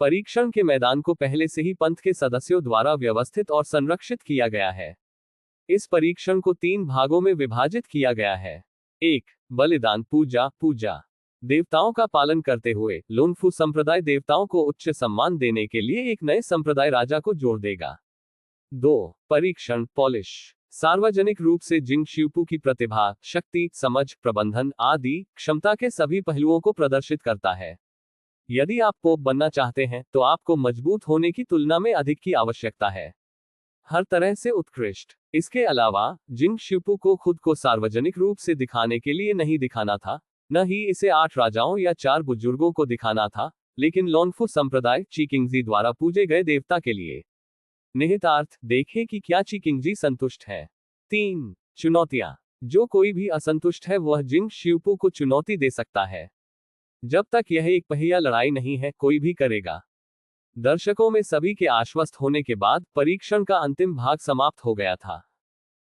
परीक्षण के मैदान को पहले से ही पंथ के सदस्यों द्वारा व्यवस्थित और संरक्षित किया गया है। इस परीक्षण को 3 भागों में विभाजित किया गया है। 1. बलिदान पूजा। पूजा देवताओं का पालन करते हुए लोनफू संप्रदाय देवताओं को उच्च सम्मान देने के लिए एक नए संप्रदाय राजा को जोड़ देगा। 2. परीक्षण पॉलिश सार्वजनिक रूप से जिंग शिवपू की प्रतिभा, शक्ति, समझ, प्रबंधन आदि क्षमता के सभी पहलुओं को प्रदर्शित करता है। यदि आप पोप बनना चाहते हैं तो आपको मजबूत होने की तुलना में अधिक की आवश्यकता है, हर तरह से उत्कृष्ट। इसके अलावा जिंग शिवपू को खुद को सार्वजनिक रूप से दिखाने के लिए नहीं दिखाना था, न ही इसे 8 राजाओं या 4 बुजुर्गों को दिखाना था, लेकिन लोनफू संप्रदाय चीकिंगजी द्वारा पूजे गए देवता के लिए। निहितार्थ देखें कि क्या चीकिंगजी संतुष्ट है। 3. चुनौतियां जो कोई भी असंतुष्ट है वह जिंग शिवपू को चुनौती दे सकता है। जब तक यह एक पहिया लड़ाई नहीं है, कोई भी करेगा। दर्शकों में सभी के आश्वस्त होने के बाद परीक्षण का अंतिम भाग समाप्त हो गया था।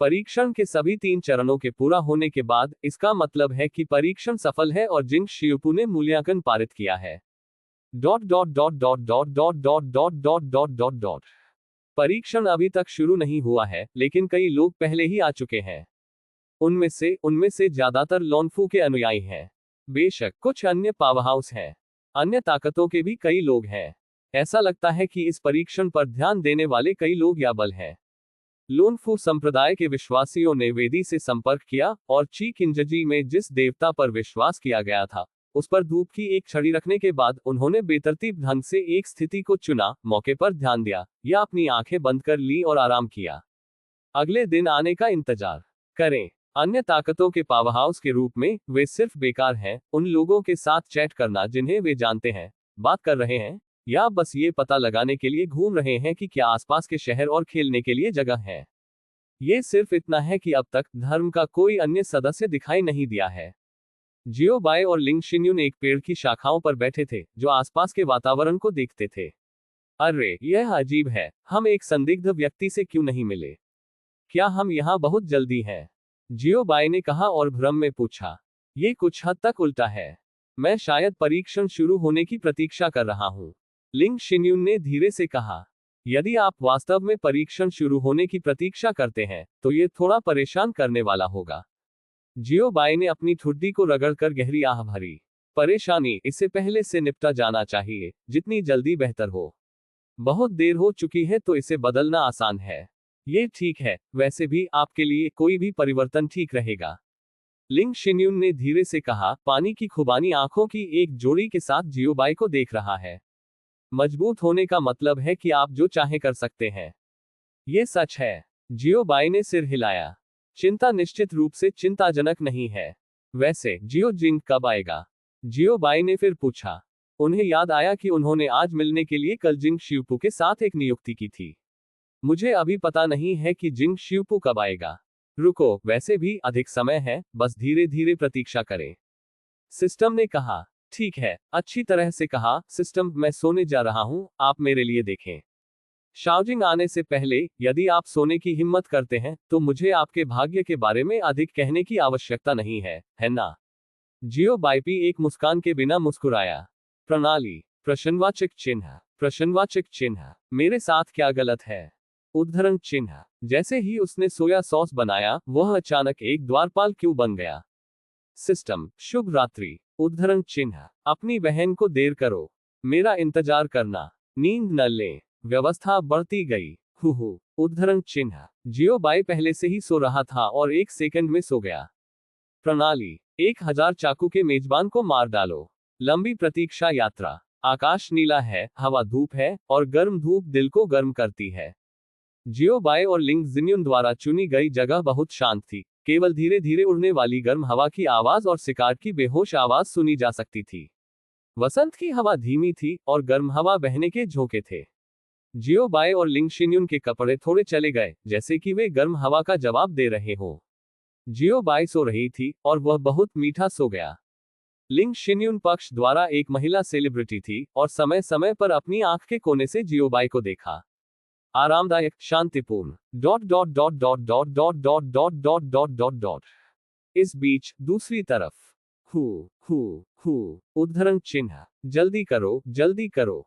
परीक्षण के सभी 3 चरणों के पूरा होने के बाद इसका मतलब है कि परीक्षण सफल है और जिंग शिवपू ने मूल्यांकन पारित किया है। परीक्षण अभी तक शुरू नहीं हुआ है, लेकिन कई लोग पहले ही आ चुके हैं। उनमें से ज्यादातर लोनफू के अनुयायी हैं। बेशक कुछ अन्य पावरहाउस हैं, अन्य ताकतों के भी कई लोग हैं। ऐसा लगता है कि इस परीक्षण पर ध्यान देने वाले कई लोग या बल हैं। लोनफू संप्रदाय के विश्वासियों ने वेदी से संपर्क किया और चीकिंगजी में जिस देवता पर विश्वास किया गया था उस पर धूप की एक छड़ी रखने के बाद उन्होंने बेतरतीब ढंग से एक स्थिति को चुना, मौके पर ध्यान दिया या अपनी आंखें बंद कर ली और आराम किया। अगले दिन आने का इंतजार करें। अन्य ताकतों के पावरहाउस के रूप में वे सिर्फ बेकार हैं, उन लोगों के साथ चैट करना जिन्हें वे जानते हैं, बात कर रहे हैं, या बस ये पता लगाने के लिए घूम रहे हैं कि क्या आसपास के शहर और खेलने के लिए जगह है। ये सिर्फ इतना है कि अब तक धर्म का कोई अन्य सदस्य दिखाई नहीं दिया है। जियो बाय और लिंग शिन्यून एक पेड़ की शाखाओं पर बैठे थे जो आसपास के वातावरण को देखते थे। अरे यह अजीब है, हम एक संदिग्ध व्यक्ति से क्यों नहीं मिले? क्या हम यहाँ बहुत जल्दी हैं? जियो बाय ने कहा और भ्रम में पूछा। ये कुछ हद तक उल्टा है। मैं शायद परीक्षण शुरू होने की प्रतीक्षा कर रहा हूँ, लिंग शिन्यून ने धीरे से कहा। यदि आप वास्तव में परीक्षण शुरू होने की प्रतीक्षा करते हैं तो ये थोड़ा परेशान करने वाला होगा। जियो बाय ने अपनी ठुड्डी को रगड़कर गहरी आह भरी। परेशानी, इससे पहले से निपटा जाना चाहिए, जितनी जल्दी बेहतर हो। बहुत देर हो चुकी है तो इसे बदलना आसान है। ये ठीक है, वैसे भी आपके लिए कोई भी परिवर्तन ठीक रहेगा, लिंग शिन्यून ने धीरे से कहा, पानी की खुबानी आंखों की एक जोड़ी के साथ जियो बाय को देख रहा है। मजबूत होने का मतलब है कि आप जो चाहे कर सकते हैं। ये सच है। जियो बाय ने सिर हिलाया। चिंता निश्चित रूप से चिंताजनक नहीं है। वैसे जियो जिंग कब आएगा? जियो बाय ने फिर पूछा। उन्हें याद आया कि उन्होंने आज मिलने के लिए कल जिंग शिवपू के साथ एक नियुक्ति की थी। मुझे अभी पता नहीं है कि जिंग शिवपू कब आएगा। रुको, वैसे भी अधिक समय है, बस धीरे धीरे प्रतीक्षा करें, सिस्टम ने कहा। ठीक है, अच्छी तरह से कहा, सिस्टम, मैं सोने जा रहा हूं, आप मेरे लिए देखें। शाओजिंग आने से पहले यदि आप सोने की हिम्मत करते हैं तो मुझे आपके भाग्य के बारे में अधिक कहने की आवश्यकता नहीं है ना? जियो बायपी एक मुस्कान के बिना मुस्कुराया। प्रणाली, प्रश्नवाचक चिन्ह, प्रश्नवाचक चिन्ह, मेरे साथ क्या गलत है? उद्धरण चिन्ह। जैसे ही उसने सोया सॉस बनाया वह अचानक एक द्वारपाल क्यों बन गया? सिस्टम, शुभ रात्रि। उद्धरण चिन्ह, अपनी बहन को देर करो, मेरा इंतजार करना, नींद न ले। व्यवस्था बढ़ती गई। हु उद्धरण चिन्ह, जियो बाय पहले से ही सो रहा था और 1 सेकंड में सो गया। प्रणाली, 1000 चाकू के मेजबान को मार डालो। लंबी प्रतीक्षा यात्रा। आकाश नीला है, हवा धूप है, और गर्म धूप दिल को गर्म करती है। जियो बाय और लिंग जिन्यून द्वारा चुनी गई जगह बहुत शांत थी, केवल धीरे धीरे उड़ने वाली गर्म हवा की आवाज और शिकार की बेहोश आवाज सुनी जा सकती थी। वसंत की हवा धीमी थी और गर्म हवा बहने के झोंके थे। जियो बाय और लिंग शिन्यून के कपड़े थोड़े चले गए, जैसे कि वे गर्म हवा का जवाब दे रहे हो। जियो बाय सो रही थी और वह बहुत मीठा सो गया। लिंग शिन्यून पक्ष द्वारा एक महिला सेलिब्रिटी थी और समय समय पर अपनी आंख के कोने से जियो बाय को देखा। आरामदायक, शांतिपूर्ण, इस बीच दूसरी तरफ, हु उद्धरण चिन्ह, जल्दी करो, जल्दी करो।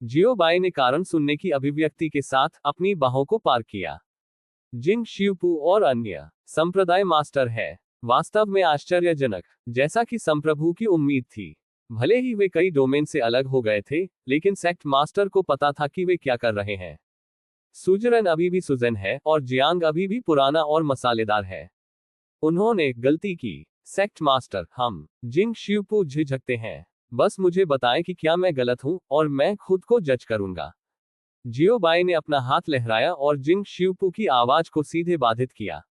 जियो बाई ने कारण सुनने की अभिव्यक्ति के साथ अपनी बाहों को पार किया। जिंग शियुपू और अन्य संप्रदाय मास्टर है। वास्तव में आश्चर्यजनक, जैसा कि संप्रभु की उम्मीद थी। भले ही वे कई डोमेन से अलग हो गए थे, लेकिन सेक्ट मास्टर को पता था कि वे क्या कर रहे हैं। सुजरन अभी भी सुजन है और जियांग अभी भी पुराना और मसालेदार है। उन्होंने गलती की। सेक्ट मास्टर, हम जिंग शियुपू झिझकते हैं। बस मुझे बताएं कि क्या मैं गलत हूं और मैं खुद को जज करूंगा। जियो बाई ने अपना हाथ लहराया और जिंग शियुपू की आवाज को सीधे बाधित किया।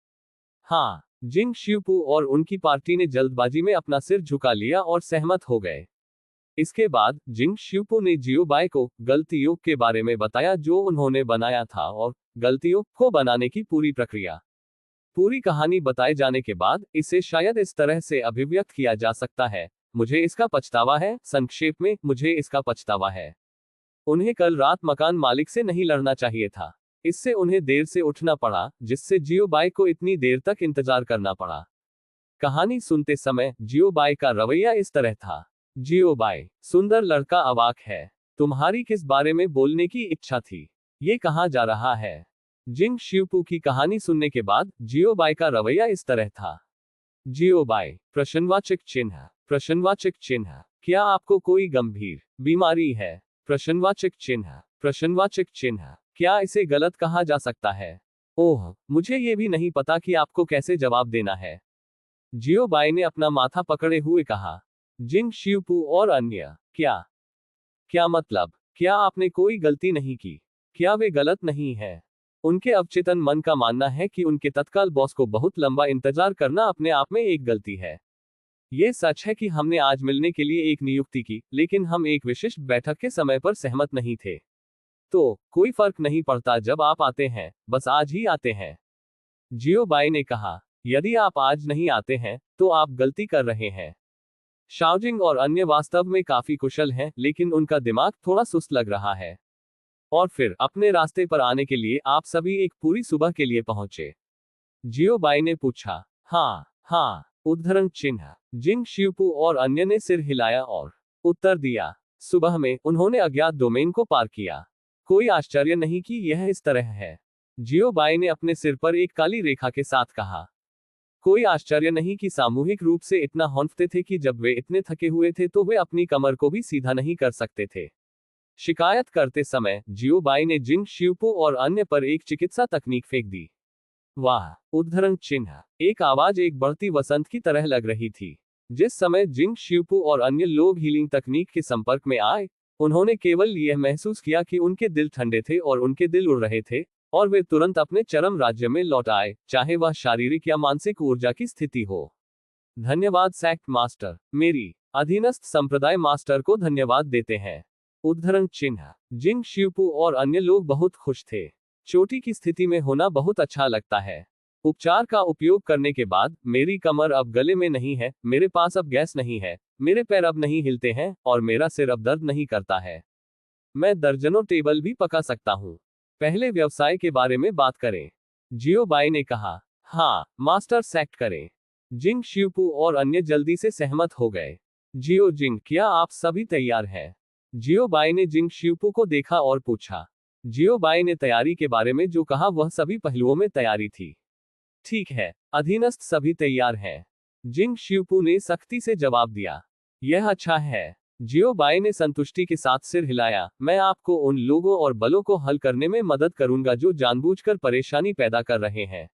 हाँ, जिंग शियुपू और उनकी पार्टी ने जल्दबाजी में अपना सिर झुका लिया और सहमत हो गए। इसके बाद जिंग शियुपू ने जियो बाई को गलतियों के बारे में बताया जो उन्होंने बनाया था और गलतियों को बनाने की पूरी प्रक्रिया। पूरी कहानी बताए जाने के बाद इसे शायद इस तरह से अभिव्यक्त किया जा सकता है, मुझे इसका पछतावा है। संक्षेप में, मुझे इसका पछतावा है। उन्हें कल रात मकान मालिक से नहीं लड़ना चाहिए था। इससे उन्हें देर से उठना पड़ा, जिससे जियो बाई को इतनी देर तक इंतजार करना पड़ा। कहानी सुनते समय जियो बाई का रवैया इस तरह था। जियो बाई, सुंदर लड़का अवाक है। तुम्हारी किस बारे में बोलने की इच्छा थी? ये कहाँ जा रहा है? जिंग शियुपू की कहानी सुनने के बाद जियो बाई का रवैया इस तरह था। जियो बाई, प्रश्नवाचक चिन्ह। प्रश्नवाचक चिन्ह, क्या आपको कोई गंभीर बीमारी है? प्रश्नवाचक चिन्ह। प्रश्नवाचक चिन्ह, क्या इसे गलत कहा जा सकता है? ओह, मुझे ये भी नहीं पता कि आपको कैसे जवाब देना है। जियो बाई ने अपना माथा पकड़े हुए कहा। जिंग शियुपू और अन्य, क्या क्या मतलब? क्या आपने कोई गलती नहीं की? क्या वे गलत नहीं है? उनके अवचेतन मन का मानना है कि उनके तत्काल बॉस को बहुत लंबा इंतजार करना अपने आप में एक गलती है। ये सच है कि हमने आज मिलने के लिए एक नियुक्ति की, लेकिन हम एक विशिष्ट बैठक के समय पर सहमत नहीं थे। तो कोई फर्क नहीं पड़ता जब आप आते हैं, बस आज ही आते हैं। जियो बाई ने कहा, यदि आप आज नहीं आते हैं, तो आप गलती कर रहे हैं। शाओजिंग और अन्य वास्तव में काफी कुशल हैं, लेकिन उनका दिमाग थोड़ा सुस्त लग रहा है। और फिर अपने रास्ते पर आने के लिए आप सभी एक पूरी सुबह के लिए पहुंचे। जियो बाई ने पूछा। हाँ हाँ, उद्धरण चिन्ह। जिंग शियुपू और अन्य ने सिर हिलाया और उत्तर दिया। सुबह में उन्होंने अज्ञात डोमेन को पार किया। कोई आश्चर्य नहीं कि यह इस तरह है। जियो बाई ने अपने सिर पर एक काली रेखा के साथ कहा। कोई आश्चर्य नहीं कि सामूहिक रूप से इतना हौंफते थे कि जब वे इतने थके हुए थे तो वे अपनी कमर को भी सीधा नहीं कर सकते थे। शिकायत करते समय जियो बाई ने जिंग शियुपू और अन्य पर एक चिकित्सा तकनीक फेंक दी। वाह, उद्धरण चिन्ह। एक आवाज एक बढ़ती वसंत की तरह लग रही थी। जिस समय जिंग शियुपू और अन्य लोग हीलिंग तकनीक के संपर्क में आए, उन्होंने केवल यह महसूस किया कि उनके दिल ठंडे थे और उनके दिल उड़ रहे थे, और वे तुरंत अपने चरम राज्य में लौट आए, चाहे वह शारीरिक या मानसिक ऊर्जा की स्थिति हो। धन्यवाद सेक्ट मास्टर। मेरी अधीनस्थ संप्रदाय मास्टर को धन्यवाद देते हैं। उद्धरण चिन्ह। जिंग शियुपू और अन्य लोग बहुत खुश थे। चोटी की स्थिति में होना बहुत अच्छा लगता है। उपचार का उपयोग करने के बाद मेरी कमर अब गले में नहीं है, मेरे पास अब गैस नहीं है, मेरे पैर अब नहीं हिलते हैं और मेरा सिर अब दर्द नहीं करता है। मैं दर्जनों टेबल भी पका सकता हूँ। पहले व्यवसाय के बारे में बात करें, जियो बाई ने कहा। हाँ, मास्टर सेक्ट करें। जिंग शियुपू और अन्य जल्दी से सहमत हो गए। जियो जिंग, क्या आप सभी तैयार हैं? जियो बाई ने जिंग शियुपू को देखा और पूछा। जियो बाई ने तैयारी के बारे में जो कहा वह सभी पहलुओं में तैयारी थी। ठीक है, अधीनस्थ सभी तैयार हैं। जिंग शियुपू ने सख्ती से जवाब दिया। यह अच्छा है। जियो बाई ने संतुष्टि के साथ सिर हिलाया। मैं आपको उन लोगों और बलों को हल करने में मदद करूंगा जो जानबूझकर परेशानी पैदा कर रहे हैं।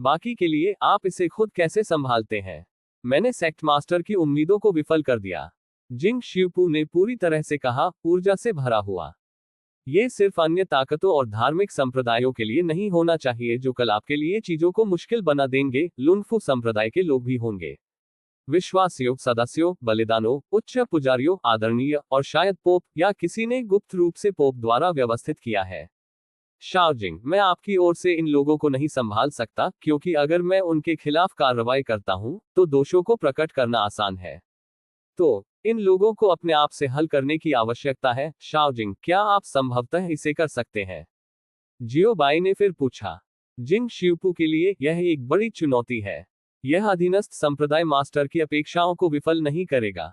बाकी के लिए आप इसे खुद कैसे संभालते हैं? मैंने सेक्ट मास्टर की उम्मीदों को विफल कर दिया। जिंग शियुपू ने पूरी तरह से कहा, ऊर्जा से भरा हुआ। ये सिर्फ अन्य ताकतों और धार्मिक संप्रदायों के लिए नहीं होना चाहिए जो कल आपके लिए चीजों को मुश्किल बना देंगे। लुंगफू संप्रदाय के लोग भी होंगे। विश्वासियों, सदस्यों, बलिदानों, उच्च पुजारियों, आदरणीय और शायद पोप या किसी ने गुप्त रूप से पोप द्वारा व्यवस्थित किया है। शाओजिंग, मैं आपकी ओर से इन लोगों को नहीं संभाल सकता, क्योंकि अगर मैं उनके खिलाफ कार्रवाई करता हूं, तो दोषों को प्रकट करना आसान है। तो इन लोगों को अपने आप से हल करने की आवश्यकता है। शाओजिंग, क्या आप संभवतः इसे कर सकते हैं? जियो बाई ने फिर पूछा। जिंग शियुपू के लिए यह एक बड़ी चुनौती है। यह अधीनस्थ संप्रदाय मास्टर की अपेक्षाओं को विफल नहीं करेगा।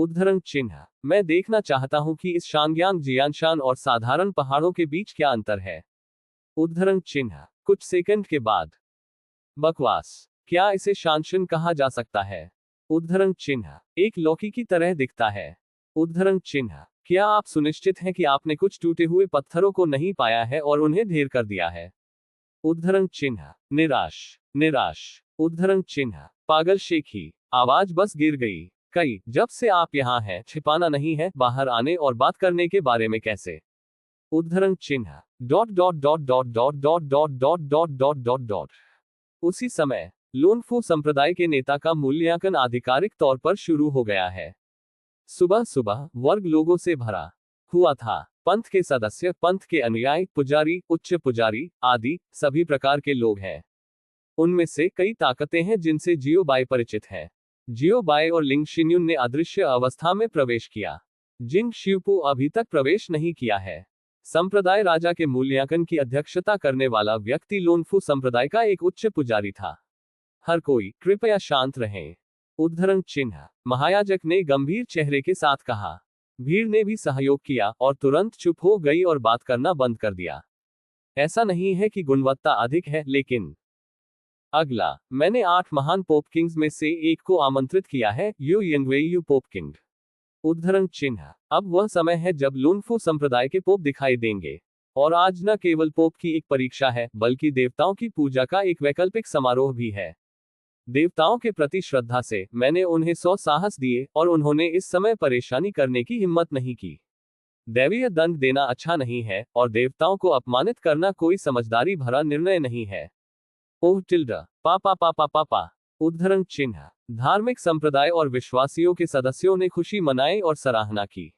उद्धरण चिन्ह। मैं देखना चाहता हूं कि इस शानग्यांग जियानशान और साधारण पहाड़ों के बीच क्या अंतर है। उद्धरण चिन्ह। कुछ सेकंड के बाद। बकवास। क्या इसे शानशन कहा जा सकता है? उद्धरण चिन्ह। एक लौकी की तरह दिखता है। उद्धरण चिन्ह। क्या आप सुनिश्चित हैं कि आपने कुछ टूटे हुए पत्थरों को नहीं पाया है और उन्हें ढेर कर दिया है? उद्धरण चिन्ह। निराश। निराश। उद्धरण चिन्ह। पागल शेखी। आवाज बस गिर गई। कई, जब से आप यहाँ हैं, छिपाना नहीं है, बाहर आने और बात करने के बारे में कैसे? उद्धरण चिन्ह। Dot dot dot dot dot dot dot dot dot dot dot dot. उसी समय लोनफू संप्रदाय के नेता का मूल्यांकन आधिकारिक तौर पर शुरू हो गया है। सुबह सुबह वर्ग लोगों से भरा हुआ था। पंथ के सदस्य, पंथ के अनुयायी, पुजारी, उच्च पुजारी आदि सभी प्रकार के लोग हैं। उनमें से कई ताकतें हैं जिनसे जियो बाई परिचित है। जियो बाई और लिंग शिन्युन ने अदृश्य अवस्था में प्रवेश किया। जिंग शिवपू अभी तक प्रवेश नहीं किया है। संप्रदाय राजा के मूल्यांकन की अध्यक्षता करने वाला व्यक्ति लोनफू संप्रदाय का एक उच्च पुजारी था। हर कोई कृपया शांत रहें। उद्धरण चिन्ह। महायाजक ने गंभीर चेहरे के साथ कहा। भीड़ ने भी सहयोग किया और तुरंत चुप हो गई और बात करना बंद कर दिया। ऐसा नहीं है कि गुणवत्ता अधिक है, लेकिन अगला, मैंने 8 महान पोप किंग्स में से एक को आमंत्रित किया है, यू यंगवेई यू पोप किंग। उद्धरण चिन्ह। अब वह समय है जब लुनफू संप्रदाय के पोप दिखाई देंगे। और आज न केवल पोप की एक परीक्षा है, बल्कि देवताओं की पूजा का एक वैकल्पिक समारोह भी है। देवताओं के प्रति श्रद्धा से मैंने उन्हें 100 साहस दिए और उन्होंने इस समय परेशानी करने की हिम्मत नहीं की। दैवीय दंड देना अच्छा नहीं है और देवताओं को अपमानित करना कोई समझदारी भरा निर्णय नहीं है। ओह टिल्डा पापा पापा पापा। उद्धरण चिन्ह। धार्मिक संप्रदाय और विश्वासियों के सदस्यों ने खुशी मनाई और सराहना की।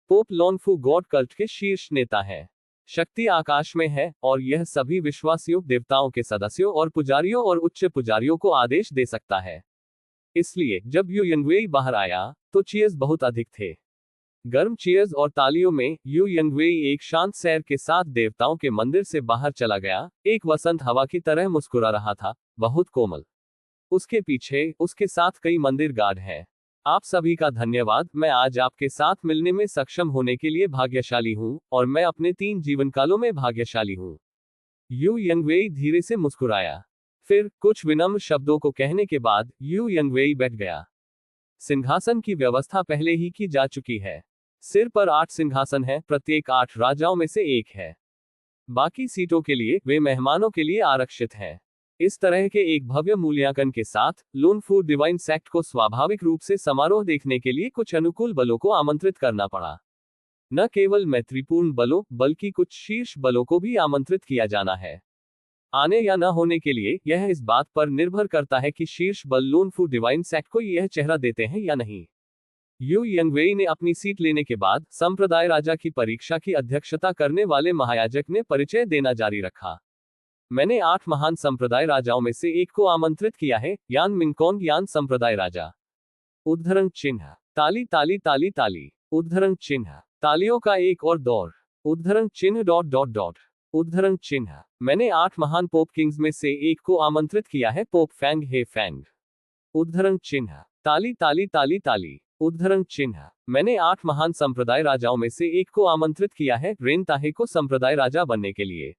पोप लोनफू गॉड कल्ट के शीर्ष नेता हैं। शक्ति आकाश में है और यह सभी विश्वासियों, देवताओं के सदस्यों और पुजारियों और उच्च पुजारियों को आदेश दे सकता है। इसलिए जब यू यंगवेई बाहर आया तो चीयर्स बहुत अधिक थे। गर्म चीयर्स और तालियों में यू यंगवेई एक शांत सैर के साथ देवताओं के मंदिर से बाहर चला गया, एक वसंत हवा की तरह मुस्कुरा रहा था, बहुत कोमल। उसके पीछे उसके साथ कई मंदिर गार्ड हैं। आप सभी का धन्यवाद। मैं आज आपके साथ मिलने में सक्षम होने के लिए भाग्यशाली हूं और मैं अपने 3 जीवन कालों में भाग्यशाली हूं। यू यंगवेई धीरे से मुस्कुराया। फिर कुछ विनम्र शब्दों को कहने के बाद यू यंगवेई बैठ गया। सिंहासन की व्यवस्था पहले ही की जा चुकी है। सिर पर 8 सिंहासन हैं, प्रत्येक 8 राजाओं में से एक है। बाकी सीटों के लिए वे मेहमानों के लिए आरक्षित हैं। इस तरह के एक भव्य मूल्यांकन के साथ लुनफू डिवाइन सेक्ट को स्वाभाविक रूप से समारोह देखने के लिए कुछ अनुकूल बलों को आमंत्रित करना पड़ा। न केवल मैत्रीपूर्ण बलों, बल्कि कुछ शीर्ष बलों को भी आमंत्रित किया जाना है। आने या न होने के लिए यह इस बात पर निर्भर करता है कि शीर्ष बल लुनफू डिवाइन सेक्ट को यह चेहरा देते हैं या नहीं। यू यंगवेई ने अपनी सीट लेने के बाद संप्रदाय राजा की परीक्षा की अध्यक्षता करने वाले महायाजक ने परिचय देना जारी रखा। मैंने 8 महान संप्रदाय राजाओं में से एक को आमंत्रित किया है, यान मिंगकोंग यान संप्रदाय राजा। उद्धरण चिन्ह। ताली ताली ताली ताली। उद्धरण चिन्ह। तालियों का एक और दौर। उद्धरण चिन्ह डॉट डॉट डॉट। उद्धरण चिन्ह। मैंने 8 महान पोप किंग्स में से एक को आमंत्रित किया है, पोप फैंग हे फैंग। उद्धरण चिन्ह। ताली ताली ताली ताली। उद्धरण चिन्ह। मैंने 8 महान संप्रदाय राजाओं में से एक को आमंत्रित किया है, रेन ताहे को संप्रदाय राजा बनने के लिए।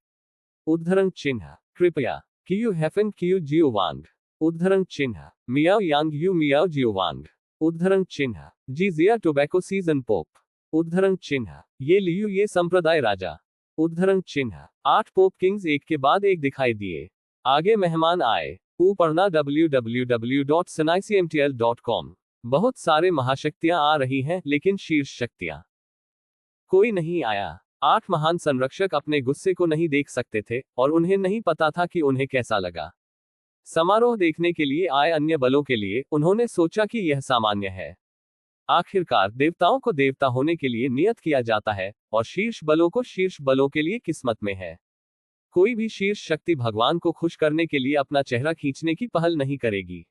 उद्धरण चिन्ह। कृपया कियू हेफन कियू जियो वांग। उद्धरण चिन्ह। मियाओ यांग यू मियाओ जियो वांग। उद्धरण चिन्ह। जीजिया टोबैको सीजन पोप। उद्धरण चिन्ह। ये लियू ये संप्रदाय राजा। उद्धरण चिन्ह। 8 पोप किंग्स एक के बाद एक दिखाई दिए। आगे मेहमान आए। पढ़ना www.sanaicmtl.com। बहुत सारे महाशक्तियां आ रही हैं, लेकिन शीर्ष शक्तियां कोई नहीं आया। 8 महान संरक्षक अपने गुस्से को नहीं देख सकते थे और उन्हें नहीं पता था कि उन्हें कैसा लगा। समारोह देखने के लिए आए अन्य बलों के लिए उन्होंने सोचा कि यह सामान्य है। आखिरकार देवताओं को देवता होने के लिए नियत किया जाता है और शीर्ष बलों को शीर्ष बलों के लिए किस्मत में है। कोई भी शीर्ष शक्ति भगवान को खुश करने के लिए अपना चेहरा खींचने की पहल नहीं करेगी,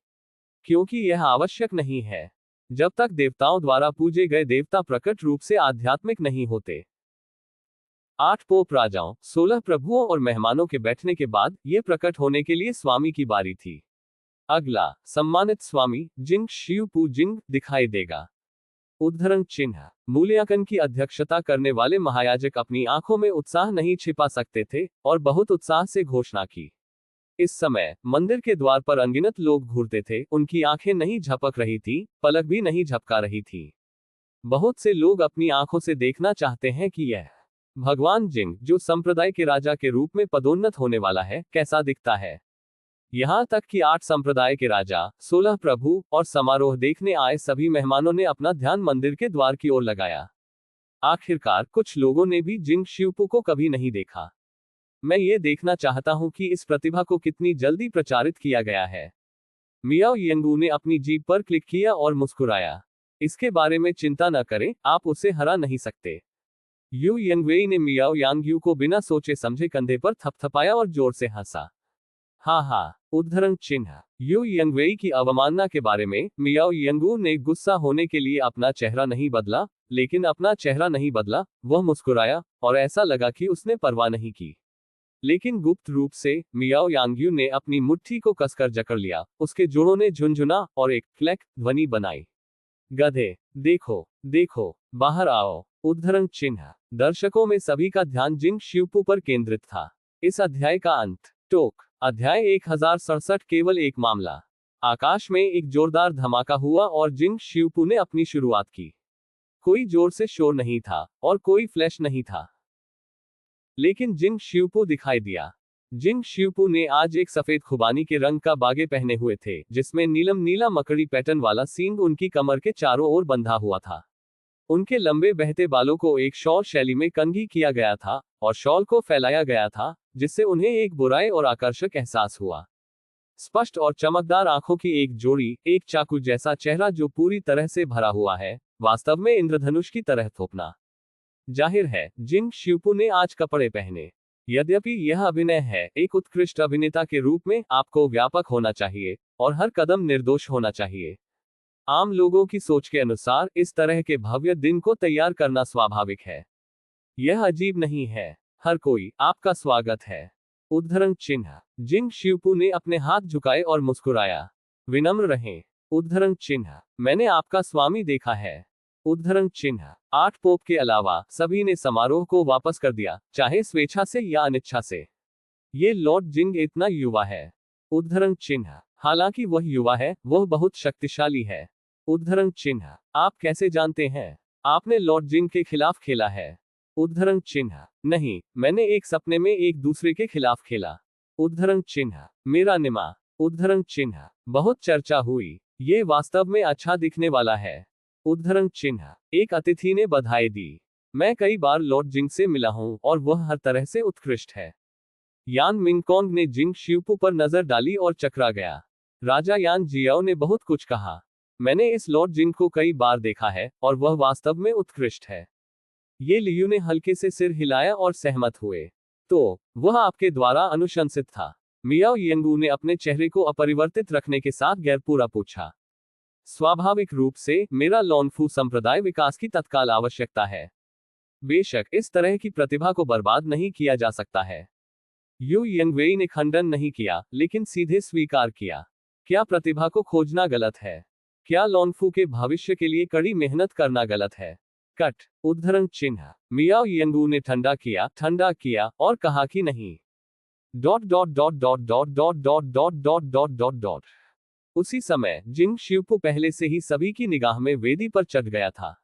क्योंकि यह आवश्यक नहीं है जब तक देवताओं द्वारा पूजे गए देवता प्रकट रूप से आध्यात्मिक नहीं होते। 8 पोप राजाओं, 16 प्रभुओं और मेहमानों के बैठने के बाद ये प्रकट होने के लिए स्वामी की बारी थी। अगला सम्मानित स्वामी जिंग शियू पू जिंग दिखाई देगा। उद्धरण चिन्ह। मूल्यांकन की अध्यक्षता करने वाले महायाजक अपनी आंखों में उत्साह नहीं छिपा सकते थे और बहुत उत्साह से घोषणा की। इस समय मंदिर के द्वार पर अनगिनत लोग घूरते थे, उनकी आंखें नहीं झपक रही थी, पलक भी नहीं झपका रही थी। बहुत से लोग अपनी आंखों से देखना चाहते हैं कि यह भगवान जिंग, जो संप्रदाय के राजा के रूप में पदोन्नत होने वाला है, कैसा दिखता है। यहाँ तक कि 8 संप्रदाय के राजा, 16 प्रभु और समारोह देखने आए सभी मेहमानों ने अपना ध्यान मंदिर के द्वार की ओर लगाया। आखिरकार कुछ लोगों ने भी जिंग शिवपू को कभी नहीं देखा। मैं ये देखना चाहता हूं कि इस प्रतिभा को कितनी जल्दी प्रचारित किया गया है। मियाओ यंगू ने अपनी जीभ पर क्लिक किया और मुस्कुराया। इसके बारे में चिंता न करें, आप उसे हरा नहीं सकते। यू यंगवेई ने मियाओ यांगयू को बिना सोचे समझे कंधे पर थपथपाया और जोर से हंसा। हाँ हाँ। उद्धरण चिन्ह। यू यंगवेई की अवमानना के बारे में मियाओ यंगू ने गुस्सा होने के लिए अपना चेहरा नहीं बदला, लेकिन अपना चेहरा नहीं बदला, वह मुस्कुराया और ऐसा लगा कि उसने परवाह नहीं की। लेकिन गुप्त रूप से मियाओ यांगयू ने अपनी मुट्ठी को कसकर जकड़ लिया, उसके जोड़ों ने झुंझुना और एक क्लैक ध्वनि बनाई। गधे, देखो देखो, बाहर आओ। उद्धरण चिन्ह। दर्शकों में सभी का ध्यान जिंग शिवपू पर केंद्रित था। इस अध्याय का अंत। टोक। अध्याय 1067। केवल एक मामला। आकाश में एक जोरदार धमाका हुआ और जिंग शिवपू ने अपनी शुरुआत की। कोई जोर से शोर नहीं था और कोई फ्लैश नहीं था, लेकिन जिंग शिवपू दिखाई दिया। जिंग शिवपू ने आज एक सफेद खुबानी के रंग का बागे पहने हुए थे, जिसमें नीलम नीला मकड़ी पैटर्न वाला सींग उनकी कमर के चारों ओर बंधा हुआ था। उनके लंबे बहते बालों को एक शॉल शैली में कंघी किया गया था और शॉल को फैलाया गया था, जिससे उन्हें एक बुराई और आकर्षक एहसास हुआ। स्पष्ट और चमकदार आंखों की एक जोड़ी, एक चाकू जैसा चेहरा जो पूरी तरह से भरा हुआ है, वास्तव में इंद्रधनुष की तरह थोपना। जाहिर है, जिंग शिवपू ने आज कपड़े पहने। यद्यपि यह अभिनय है, एक उत्कृष्ट अभिनेता के रूप में आपको व्यापक होना चाहिए और हर कदम निर्दोष होना चाहिए। आम लोगों की सोच के अनुसार इस तरह के भव्य दिन को तैयार करना स्वाभाविक है। यह अजीब नहीं है। हर कोई आपका स्वागत है। उद्धरण चिन्ह। जिंग शिवपू ने अपने हाथ झुकाए और मुस्कुराया। विनम्र रहें। उद्धरण चिन्ह। मैंने आपका स्वामी देखा है। उद्धरण चिन्ह। 8 पोप के अलावा सभी ने समारोह को वापस कर दिया, चाहे स्वेच्छा से या अनिच्छा से। ये लॉर्ड जिंग इतना युवा है। उद्धरण चिन्ह। हालांकि वह युवा है, वह बहुत शक्तिशाली है। उद्धरण चिन्ह। आप कैसे जानते हैं? आपने लॉर्ड जिंग के खिलाफ खेला है। उद्धरण चिन्ह। नहीं, मैंने एक सपने में एक दूसरे के खिलाफ खेला। उद्धरण चिन्ह। मेरा निमा। उद्धरण चिन्ह। बहुत चर्चा हुई। ये वास्तव में अच्छा दिखने वाला है। उद्धरण चिन्ह। एक अतिथि ने बधाई दी। मैं कई बार लॉर्ड जिंग से मिला हूं और वह हर तरह से उत्कृष्ट है। यान मिंगकोंग ने जिंग शिवपू पर नजर डाली और चकरा गया। राजा यान जियाओ ने बहुत कुछ कहा। मैंने इस लॉर्ड जिंग को कई बार देखा है और वह वास्तव में उत्कृष्ट है। ये लियू ने हल्के से सिर हिलाया और सहमत हुए। तो वह आपके द्वारा अनुशंसित था? मियाओ यंगू ने अपने चेहरे को अपरिवर्तित रखने के साथ गैरपूरा पूछा। स्वाभाविक रूप से, मेरा लॉन्फू संप्रदाय विकास की तत्काल आवश्यकता है। बेशक इस तरह की प्रतिभा को बर्बाद नहीं किया जा सकता है। यू यंगवेई ने खंडन नहीं किया, लेकिन सीधे स्वीकार किया। क्या प्रतिभा को खोजना गलत है? क्या लॉन्फू के भविष्य के लिए कड़ी मेहनत करना गलत है? कट। उद्धरण चिन्ह। मियाओ यंगू ने ठंडा किया और कहा कि नहीं। Dot dot dot dot dot dot dot dot dot dot dot dot. उसी समय जिंग शिवपू पहले से ही सभी की निगाह में वेदी पर चढ़ गया था।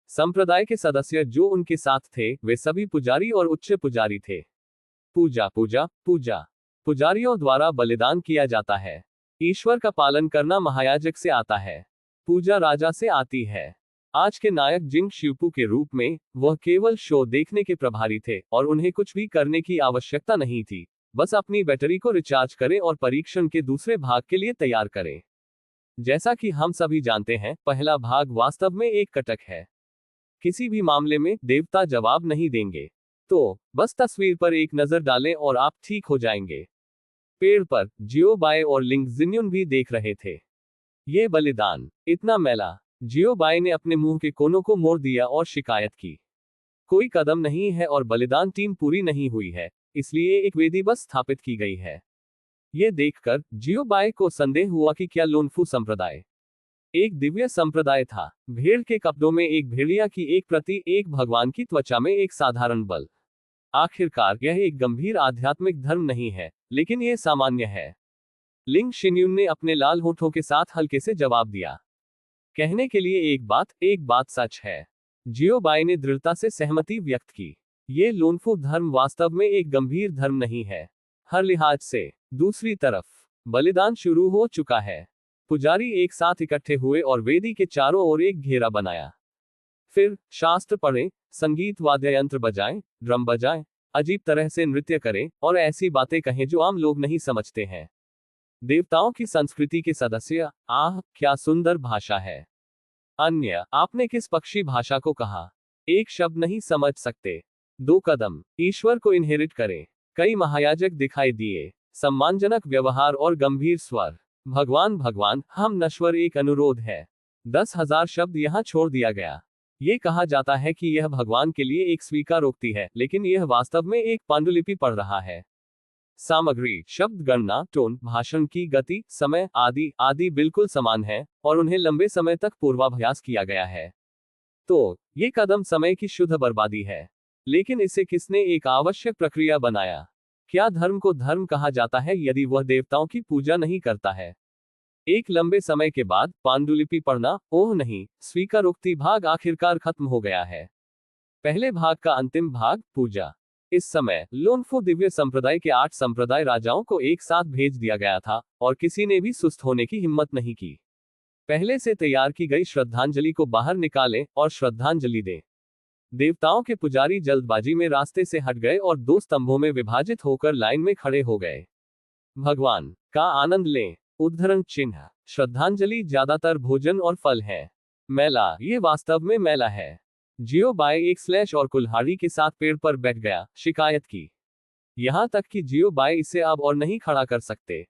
संप्रदाय के सदस्य जो उनके साथ थे, वे सभी पुजारी और उच्च पुजारी थे। पूजा पूजा पूजा। पुजारियों द्वारा बलिदान किया जाता है। ईश्वर का पालन करना महायाजक से आता है। पूजा राजा से आती है। आज के नायक जिंग शिवपू के रूप में, वह केवल शो देखने के प्रभारी थे और उन्हें कुछ भी करने की आवश्यकता नहीं थी। बस अपनी बैटरी को रिचार्ज करें और परीक्षण के दूसरे भाग के लिए तैयार करें। जैसा कि हम सभी जानते हैं, पहला भाग वास्तव में एक कटक है। किसी भी मामले में देवता जवाब नहीं देंगे। तो बस तस्वीर पर एक नजर डालें और आप ठीक हो जाएंगे। पेड़ पर जियो बाय और लिंग जिन्युन भी देख रहे थे। ये बलिदान इतना मैला। जियो बाय ने अपने मुंह के कोनों को मोड़ दिया और शिकायत की। कोई कदम नहीं है और बलिदान टीम पूरी नहीं हुई है, इसलिए एक वेदी बस स्थापित की गई है। ये देखकर जियो बाय को संदेह हुआ कि क्या लोन्फू संप्रदाय एक दिव्य संप्रदाय था। भेड़ के कपड़ों में एक भेड़िया की एक प्रति, एक भगवान की त्वचा में एक साधारण बल। आखिरकार यह एक गंभीर आध्यात्मिक धर्म नहीं है, लेकिन यह सामान्य है। लिंग शिन्यून ने अपने लाल होठों के साथ हल्के से जवाब दिया। कहने के लिए एक बात सच है। जियो बाई ने दृढ़ता से सहमति व्यक्त की। ये लोनफू धर्म वास्तव में एक गंभीर धर्म नहीं है, हर लिहाज से। दूसरी तरफ बलिदान शुरू हो चुका है। पुजारी एक साथ इकट्ठे हुए और वेदी के चारों ओर एक घेरा बनाया। फिर शास्त्र पढ़ें, संगीत वाद्य यंत्र बजाएं, ड्रम बजाएं, अजीब तरह से नृत्य करें और ऐसी बातें कहें जो आम लोग नहीं समझते हैं। देवताओं की संस्कृति के सदस्य, आह क्या सुंदर भाषा है। अन्य, आपने किस पक्षी भाषा को कहा? एक शब्द नहीं समझ सकते। 2 कदम, ईश्वर को इनहेरिट करें। कई महायाजक दिखाई दिए, सम्मानजनक व्यवहार और गंभीर स्वर। भगवान भगवान, हम नश्वर, एक अनुरोध है। 10,000 शब्द यहाँ छोड़ दिया गया। ये कहा जाता है कि यह भगवान के लिए एक स्वीकारोक्ति है, लेकिन यह वास्तव में एक पांडुलिपि पढ़ रहा है। सामग्री, शब्द गणना, टोन, भाषण की गति, समय आदि आदि बिल्कुल समान है और उन्हें लंबे समय तक पूर्वाभ्यास किया गया है। तो ये कदम समय की शुद्ध बर्बादी है। लेकिन इसे किसने एक आवश्यक प्रक्रिया बनाया? क्या धर्म को धर्म कहा जाता है यदि वह देवताओं की पूजा नहीं करता है? एक लंबे समय के बाद पांडुलिपि पढ़ना, ओह नहीं, स्वीकारोक्ति भाग आखिरकार खत्म हो गया है। पहले भाग का अंतिम भाग, पूजा। इस समय लोनफू दिव्य संप्रदाय के 8 संप्रदाय राजाओं को एक साथ भेज दिया गया था और किसी ने भी सुस्त होने की हिम्मत नहीं की। पहले से तैयार की गई श्रद्धांजलि को बाहर निकालें और श्रद्धांजलि दें। देवताओं के पुजारी जल्दबाजी में रास्ते से हट गए और 2 स्तंभों में विभाजित होकर लाइन में खड़े हो गए। भगवान का आनंद लें। उद्धरण चिन्ह, श्रद्धांजलि ज्यादातर भोजन और फल है। मेला, ये वास्तव में मेला है। जियो बाई एक स्लैश और कुल्हाड़ी के साथ पेड़ पर बैठ गया, शिकायत की। यहां तक कि जियो बाई इसे अब और नहीं खड़ा कर सकते।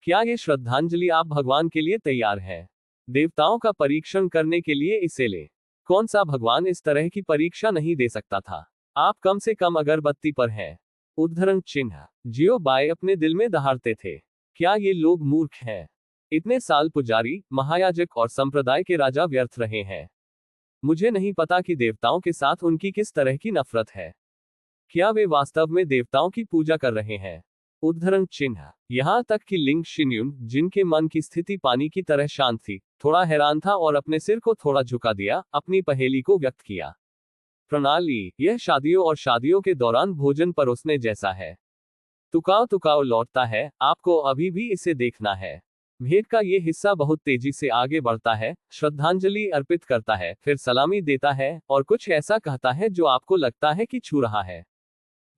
क्या ये श्रद्धांजलि आप भगवान के लिए तैयार हैं? देवताओं का परीक्षण करने के लिए इसे ले। कौन सा भगवान इस तरह की परीक्षा नहीं दे सकता था? आप कम से कम अगरबत्ती पर हैं। उद्धरण चिन्ह, जियो बाई अपने दिल में दहाड़ते थे। क्या ये लोग मूर्ख हैं? इतने साल पुजारी, महायाजक और संप्रदाय के राजा व्यर्थ रहे हैं। मुझे नहीं पता कि देवताओं के साथ उनकी किस तरह की नफरत है। क्या वे वास्तव में देवताओं की पूजा कर रहे हैं? उद्धरण चिन्ह, यहां तक कि लिंग शिन्यून, जिनके मन की स्थिति पानी की तरह शांत थी, थोड़ा हैरान था और अपने सिर को थोड़ा झुका दिया, अपनी पहेली को व्यक्त किया। प्रणाली, यह शादियों और शादियों के दौरान भोजन परोसने जैसा है। तुकाओ तुकाओ लौटता है, आपको अभी भी इसे देखना है। भेंट का ये हिस्सा बहुत तेजी से आगे बढ़ता है, श्रद्धांजलि अर्पित करता है, फिर सलामी देता है और कुछ ऐसा कहता है जो आपको लगता है कि छू रहा है।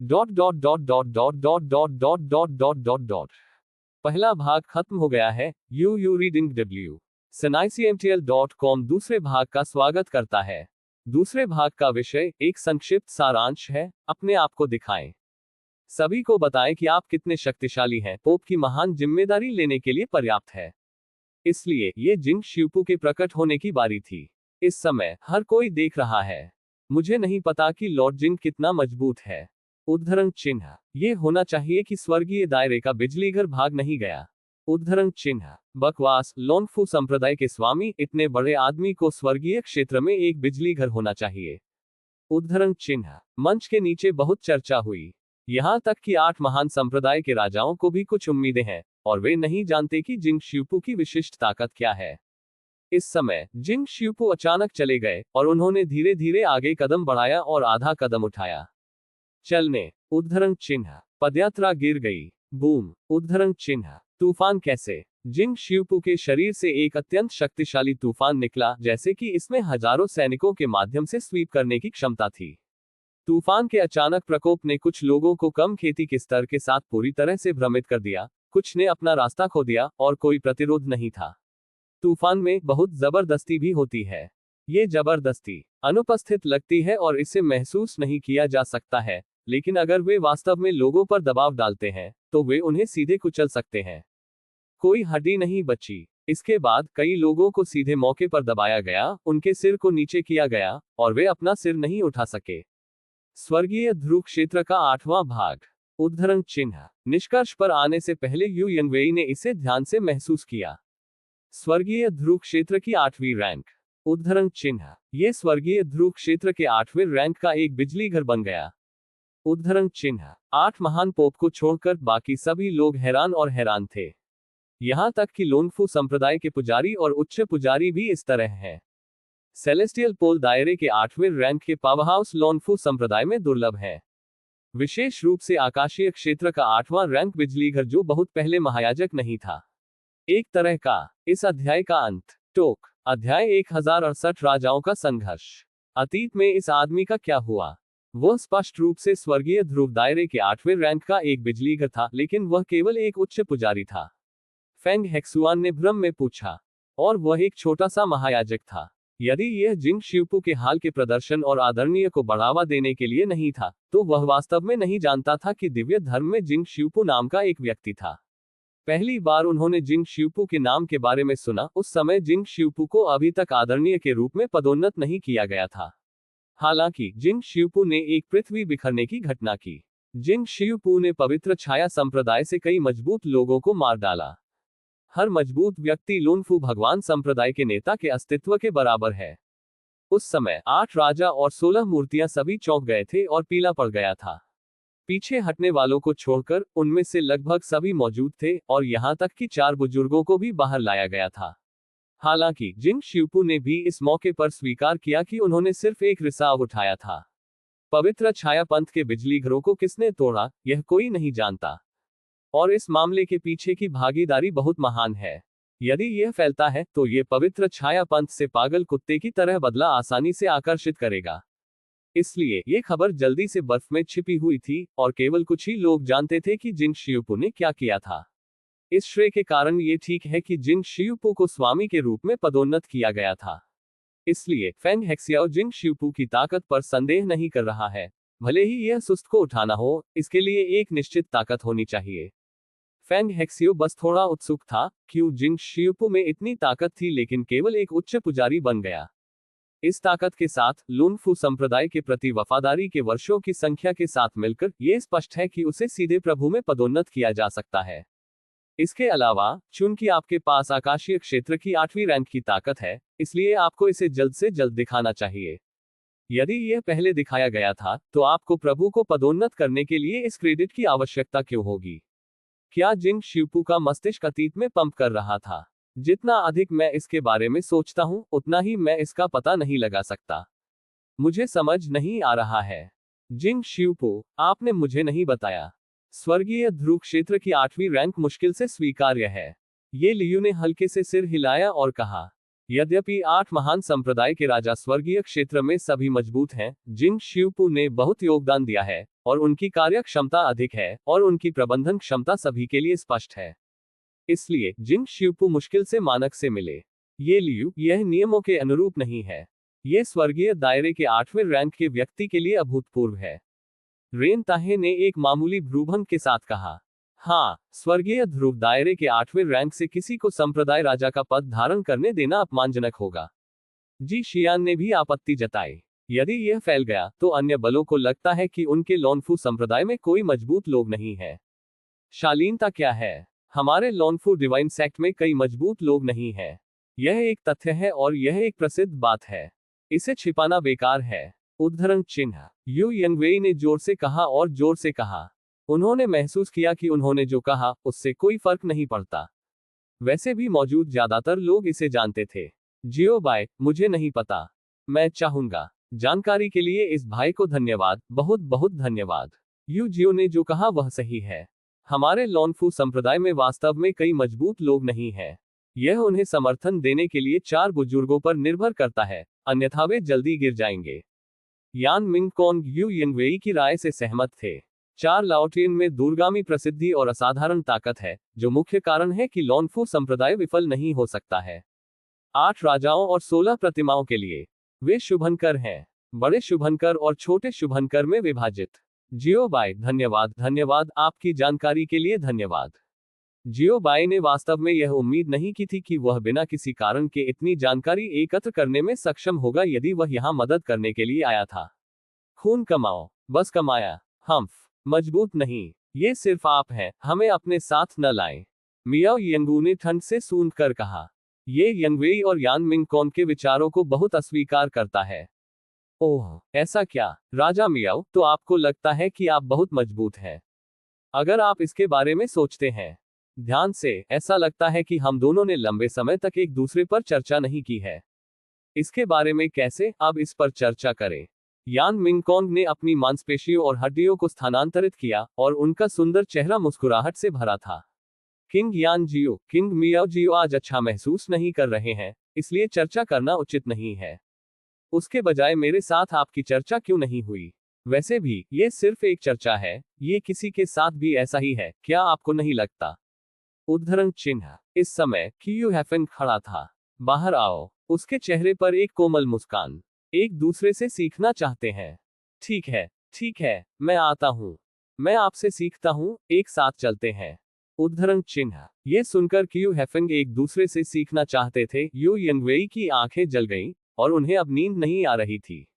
Dot dot dot dot dot dot dot dot dot dot dot dot. पहला भाग खत्म हो गया है। यू रीडिंग डब्ल्यू sinicmtl.com दूसरे भाग का स्वागत करता है। दूसरे भाग का विषय एक संक्षिप्त सारांश है, अपने आप को दिखाएं। सभी को बताएं कि आप कितने शक्तिशाली हैं, पोप की महान जिम्मेदारी लेने के लिए पर्याप्त है। इसलिए ये जिंग शिवपू के प्रकट होने की बारी थी। इस समय हर कोई देख रहा है। मुझे नहीं पता कि लॉर्ड जिंग कितना मजबूत है। उद्धरण चिन्ह, ये होना चाहिए कि स्वर्गीय दायरे का बिजलीघर भाग नहीं गया। उद्धरण चिन्ह, बकवास, लोनफू संप्रदाय के स्वामी, इतने बड़े आदमी को स्वर्गीय क्षेत्र में एक बिजलीघर होना चाहिए। उद्धरण चिन्ह, मंच के नीचे बहुत चर्चा हुई। यहां तक कि 8 महान संप्रदाय के राजाओं को भी कुछ उम्मीदें हैं और वे नहीं जानते कि जिंग शिवपू की विशिष्ट ताकत क्या है। इस समय जिंग शिवपू अचानक चले गए और उन्होंने धीरे धीरे आगे कदम बढ़ाया और आधा कदम उठाया। चलने। उद्धरण चिन्ह, पदयात्रा गिर गई। बूम। उद्धरण चिन्ह, तूफान कैसे? जिंग शिवपू के शरीर से एक अत्यंत शक्तिशाली तूफान निकला, जैसे कि इसमें हजारों सैनिकों के माध्यम से स्वीप करने की क्षमता थी। तूफान के अचानक प्रकोप ने कुछ लोगों को कम खेती के स्तर के साथ पूरी तरह से भ्रमित कर दिया, कुछ ने अपना रास्ता खो दिया और कोई प्रतिरोध नहीं था। तूफान में बहुत जबरदस्ती भी होती है। ये जबरदस्ती अनुपस्थित लगती है और इसे महसूस नहीं किया जा सकता है, लेकिन अगर वे वास्तव में लोगों पर दबाव डालते हैं, तो वे उन्हें सीधे कुचल सकते हैं। कोई हड्डी नहीं बची। इसके बाद कई लोगों को सीधे मौके पर दबाया गया, उनके सिर को नीचे किया गया और वे अपना सिर नहीं उठा सके। स्वर्गीय ध्रुव क्षेत्र का 8वां भाग। उद्धरण चिन्ह, निष्कर्ष पर आने से पहले यू यंगवेई ने इसे ध्यान से महसूस किया। स्वर्गीय ध्रुव क्षेत्र की 8वीं रैंक। उद्धरण चिन्ह। ये स्वर्गीय ध्रुव क्षेत्र के 8वें रैंक का एक बिजली घर बन गया। उद्धरण चिन्ह। 8 महान पोप को छोड़कर बाकी सभी लोग हैरान और हैरान थे। यहां तक कि लोनफू संप्रदाय के पुजारी और उच्च पुजारी भी इस तरह हैं। सेलेस्टियल पोल दायरे के 8वें रैंक के पावरहाउस लोनफू संप्रदाय में दुर्लभ है। विशेष रूप से आकाशीय क्षेत्र का 8वां रैंक बिजली घर, जो बहुत पहले महायाजक नहीं था। एक तरह का। इस अध्याय का अंत। टोक। अध्याय 1068 राजाओं का संघर्ष। अतीत में इस आदमी का क्या हुआ? वह स्पष्ट रूप से स्वर्गीय ध्रुव दायरे के 8वें रैंक का एक बिजली घर था, लेकिन वह केवल एक उच्च पुजारी था। फेंग हेक्सुआन ने भ्रम में पूछा। और वह एक छोटा सा महायाजक था। यदि यह जिंग शिवपू के हाल के प्रदर्शन और आदरणीय को बढ़ावा देने के लिए नहीं था, तो वह वास्तव में नहीं जानता था कि दिव्य धर्म में जिंग शिवपू नाम का एक व्यक्ति था। पहली बार उन्होंने जिंग शिवपू के नाम के बारे में सुना, उस समय जिंग शिवपू को अभी तक आदरणीय के रूप में पदोन्नत नहीं किया गया था। हालांकि जिंग शिवपू ने एक पृथ्वी बिखरने की घटना की। जिंग शिवपू ने पवित्र छाया संप्रदाय से कई मजबूत लोगों को मार डाला। हर मजबूत व्यक्ति लोनफू भगवान संप्रदाय के नेता के अस्तित्व के बराबर है। उस समय 8 राजा और 16 मूर्तियां सभी चौंक गए थे और पीला पड़ गया था। पीछे हटने वालों को छोड़कर उनमें से लगभग सभी मौजूद थे, और यहां तक कि 4 बुजुर्गों को भी बाहर लाया गया था। हालांकि जिंग शिवपू ने भी इस मौके पर स्वीकार किया कि उन्होंने सिर्फ एक रिसाव उठाया था। पवित्र छाया पंथ के बिजली घरों को किसने तोड़ा, यह कोई नहीं जानता। और इस मामले के पीछे की भागीदारी बहुत महान है। यदि यह फैलता है, तो यह पवित्र छाया पंथ से पागल कुत्ते की तरह बदला आसानी से आकर्षित करेगा। इसलिए ये खबर जल्दी से बर्फ में छिपी हुई थी, और केवल कुछ ही लोग जानते थे कि जिंग शिवपू ने क्या किया था। इस श्रेय के कारण ये ठीक है कि जिंग शिवपू को स्वामी के रूप में पदोन्नत किया गया था। इसलिए फेंग हेक्सियाओ जिंग शिवपू की ताकत पर संदेह नहीं कर रहा है। भले ही यह सुस्त को उठाना हो, इसके लिए एक निश्चित ताकत होनी चाहिए। फेंग हेक्सियो बस थोड़ा उत्सुक था, क्यों जिंग शिवपू में इतनी ताकत थी लेकिन केवल एक उच्च पुजारी बन गया। इस ताकत के साथ लूनफू संप्रदाय के प्रति वफादारी के वर्षों की संख्या के साथ मिलकर यह स्पष्ट है कि उसे सीधे प्रभु में पदोन्नत किया जा सकता है। इसके अलावा, चूंकि आपके पास आकाशीय क्षेत्र की 8वीं रैंक की ताकत है, इसलिए आपको इसे जल्द से जल्द दिखाना चाहिए। यदि यह पहले दिखाया गया था, तो आपको प्रभु को पदोन्नत करने के लिए इस क्रेडिट की आवश्यकता क्यों होगी? क्या जिंग शिवपू का मस्तिष्क अतीत में पंप कर रहा था? जितना अधिक मैं इसके बारे में सोचता हूं, उतना ही मैं इसका पता नहीं लगा सकता। मुझे समझ नहीं आ रहा है। जिंग शिवपू, आपने मुझे नहीं बताया। स्वर्गीय ध्रुव क्षेत्र की 8वीं रैंक मुश्किल से स्वीकार्य है। ये लियू ने हल्के से सिर हिलाया और कहा। यद्यपि 8 महान संप्रदाय के राजा स्वर्गीय क्षेत्र में सभी मजबूत हैं, जिंग शिवपू ने बहुत योगदान दिया है, और उनकी कार्य क्षमता अधिक है, और उनकी प्रबंधन क्षमता सभी के लिए स्पष्ट है। इसलिए जिंग शिवपू मुश्किल से मानक से मिले। ये लियू, यह नियमों के अनुरूप नहीं है। यह स्वर्गीय दायरे के 8वें रैंक के व्यक्ति के लिए अभूतपूर्व है। रेन ताहे ने एक मामूली भ्रूभंग के साथ कहा। हाँ, स्वर्गीय ध्रुव दायरे के 8वें रैंक से किसी को संप्रदाय राजा का पद धारण करने देना अपमानजनक होगा। जी शियान ने भी आपत्ति जताई। यदि यह फैल गया, तो अन्य बलों को लगता है कि उनके लोनफू संप्रदाय में कोई मजबूत लोग नहीं है। शालीनता क्या है? हमारे लोनफू डिवाइन सेक्ट में कई मजबूत लोग नहीं है। यह एक तथ्य है, और यह एक प्रसिद्ध बात है। इसे छिपाना बेकार है। उद्धरण चिन्ह। यू यंगवेई ने जोर से कहा और जोर से कहा। उन्होंने महसूस किया कि उन्होंने जो कहा, उससे कोई फर्क नहीं पड़ता। वैसे भी मौजूद ज्यादातर लोग इसे जानते थे। जियो बाय, मुझे नहीं पता। मैं चाहूंगा। जानकारी के लिए इस भाई को धन्यवाद, बहुत बहुत धन्यवाद। यू जियो ने जो कहा वह सही है। हमारे लोनफू संप्रदाय में वास्तव में कई मजबूत लोग नहीं हैं। यह उन्हें समर्थन देने के लिए 4 बुजुर्गों पर निर्भर करता है, अन्यथा वे जल्दी गिर जाएंगे। यान मिंग कॉन्ग यू यंगवेई की राय से सहमत थे। 4 लाओटियन में दूरगामी प्रसिद्धि और असाधारण ताकत है, जो मुख्य कारण है कि लोनफू संप्रदाय विफल नहीं हो सकता है। 8 राजाओं और 16 प्रतिमाओं के लिए वे शुभंकर हैं, बड़े शुभंकर और छोटे शुभंकर में विभाजित। जियो बाय, धन्यवाद धन्यवाद, आपकी जानकारी के लिए धन्यवाद। जियो बाय ने वास्तव में यह उम्मीद नहीं की थी कि वह बिना किसी कारण के इतनी जानकारी एकत्र करने में सक्षम होगा यदि वह यहां मदद करने के लिए आया था। खून कमाओ, बस कमाया। हम्फ, मजबूत नहीं, ये सिर्फ आप हैं, हमें अपने साथ न लाएं। मियाओ यंगू ने ठंड से सूंघ कर कहा। ये यंगवेई और यान मिंगकॉन्ग के विचारों को बहुत अस्वीकार करता है। ओह, ऐसा क्या? राजा मियाओ, तो आपको लगता है कि आप बहुत मजबूत हैं। अगर आप इसके बारे में सोचते हैं ध्यान से, ऐसा लगता है कि हम दोनों ने लंबे समय तक एक दूसरे पर चर्चा नहीं की है। इसके बारे में कैसे? अब इस पर चर्चा करें। यान मिंगकॉन्ग ने अपनी मांसपेशियों और हड्डियों को स्थानांतरित किया और उनका सुंदर चेहरा मुस्कुराहट से भरा था। किंग यान जियो, किंग मियाओ जियो आज अच्छा महसूस नहीं कर रहे हैं, इसलिए चर्चा करना उचित नहीं है। उसके बजाय मेरे साथ आपकी चर्चा क्यों नहीं हुई? वैसे भी, ये सिर्फ एक चर्चा है, ये किसी के साथ भी ऐसा ही है, क्या आपको नहीं लगता? उद्धरण चिन्ह। इस समय कियू हेफन खड़ा था। बाहर आओ। उसके चेहरे पर एक कोमल मुस्कान। एक दूसरे से सीखना चाहते हैं। ठीक है, मैं आता हूँ। मैं आपसे सीखता हूँ, एक साथ चलते हैं। उद्धरण चिन्ह। ये सुनकर कियू हेफेंग एक दूसरे से सीखना चाहते थे, यू यंगवेई की आंखें जल गईं और उन्हें अब नींद नहीं आ रही थी।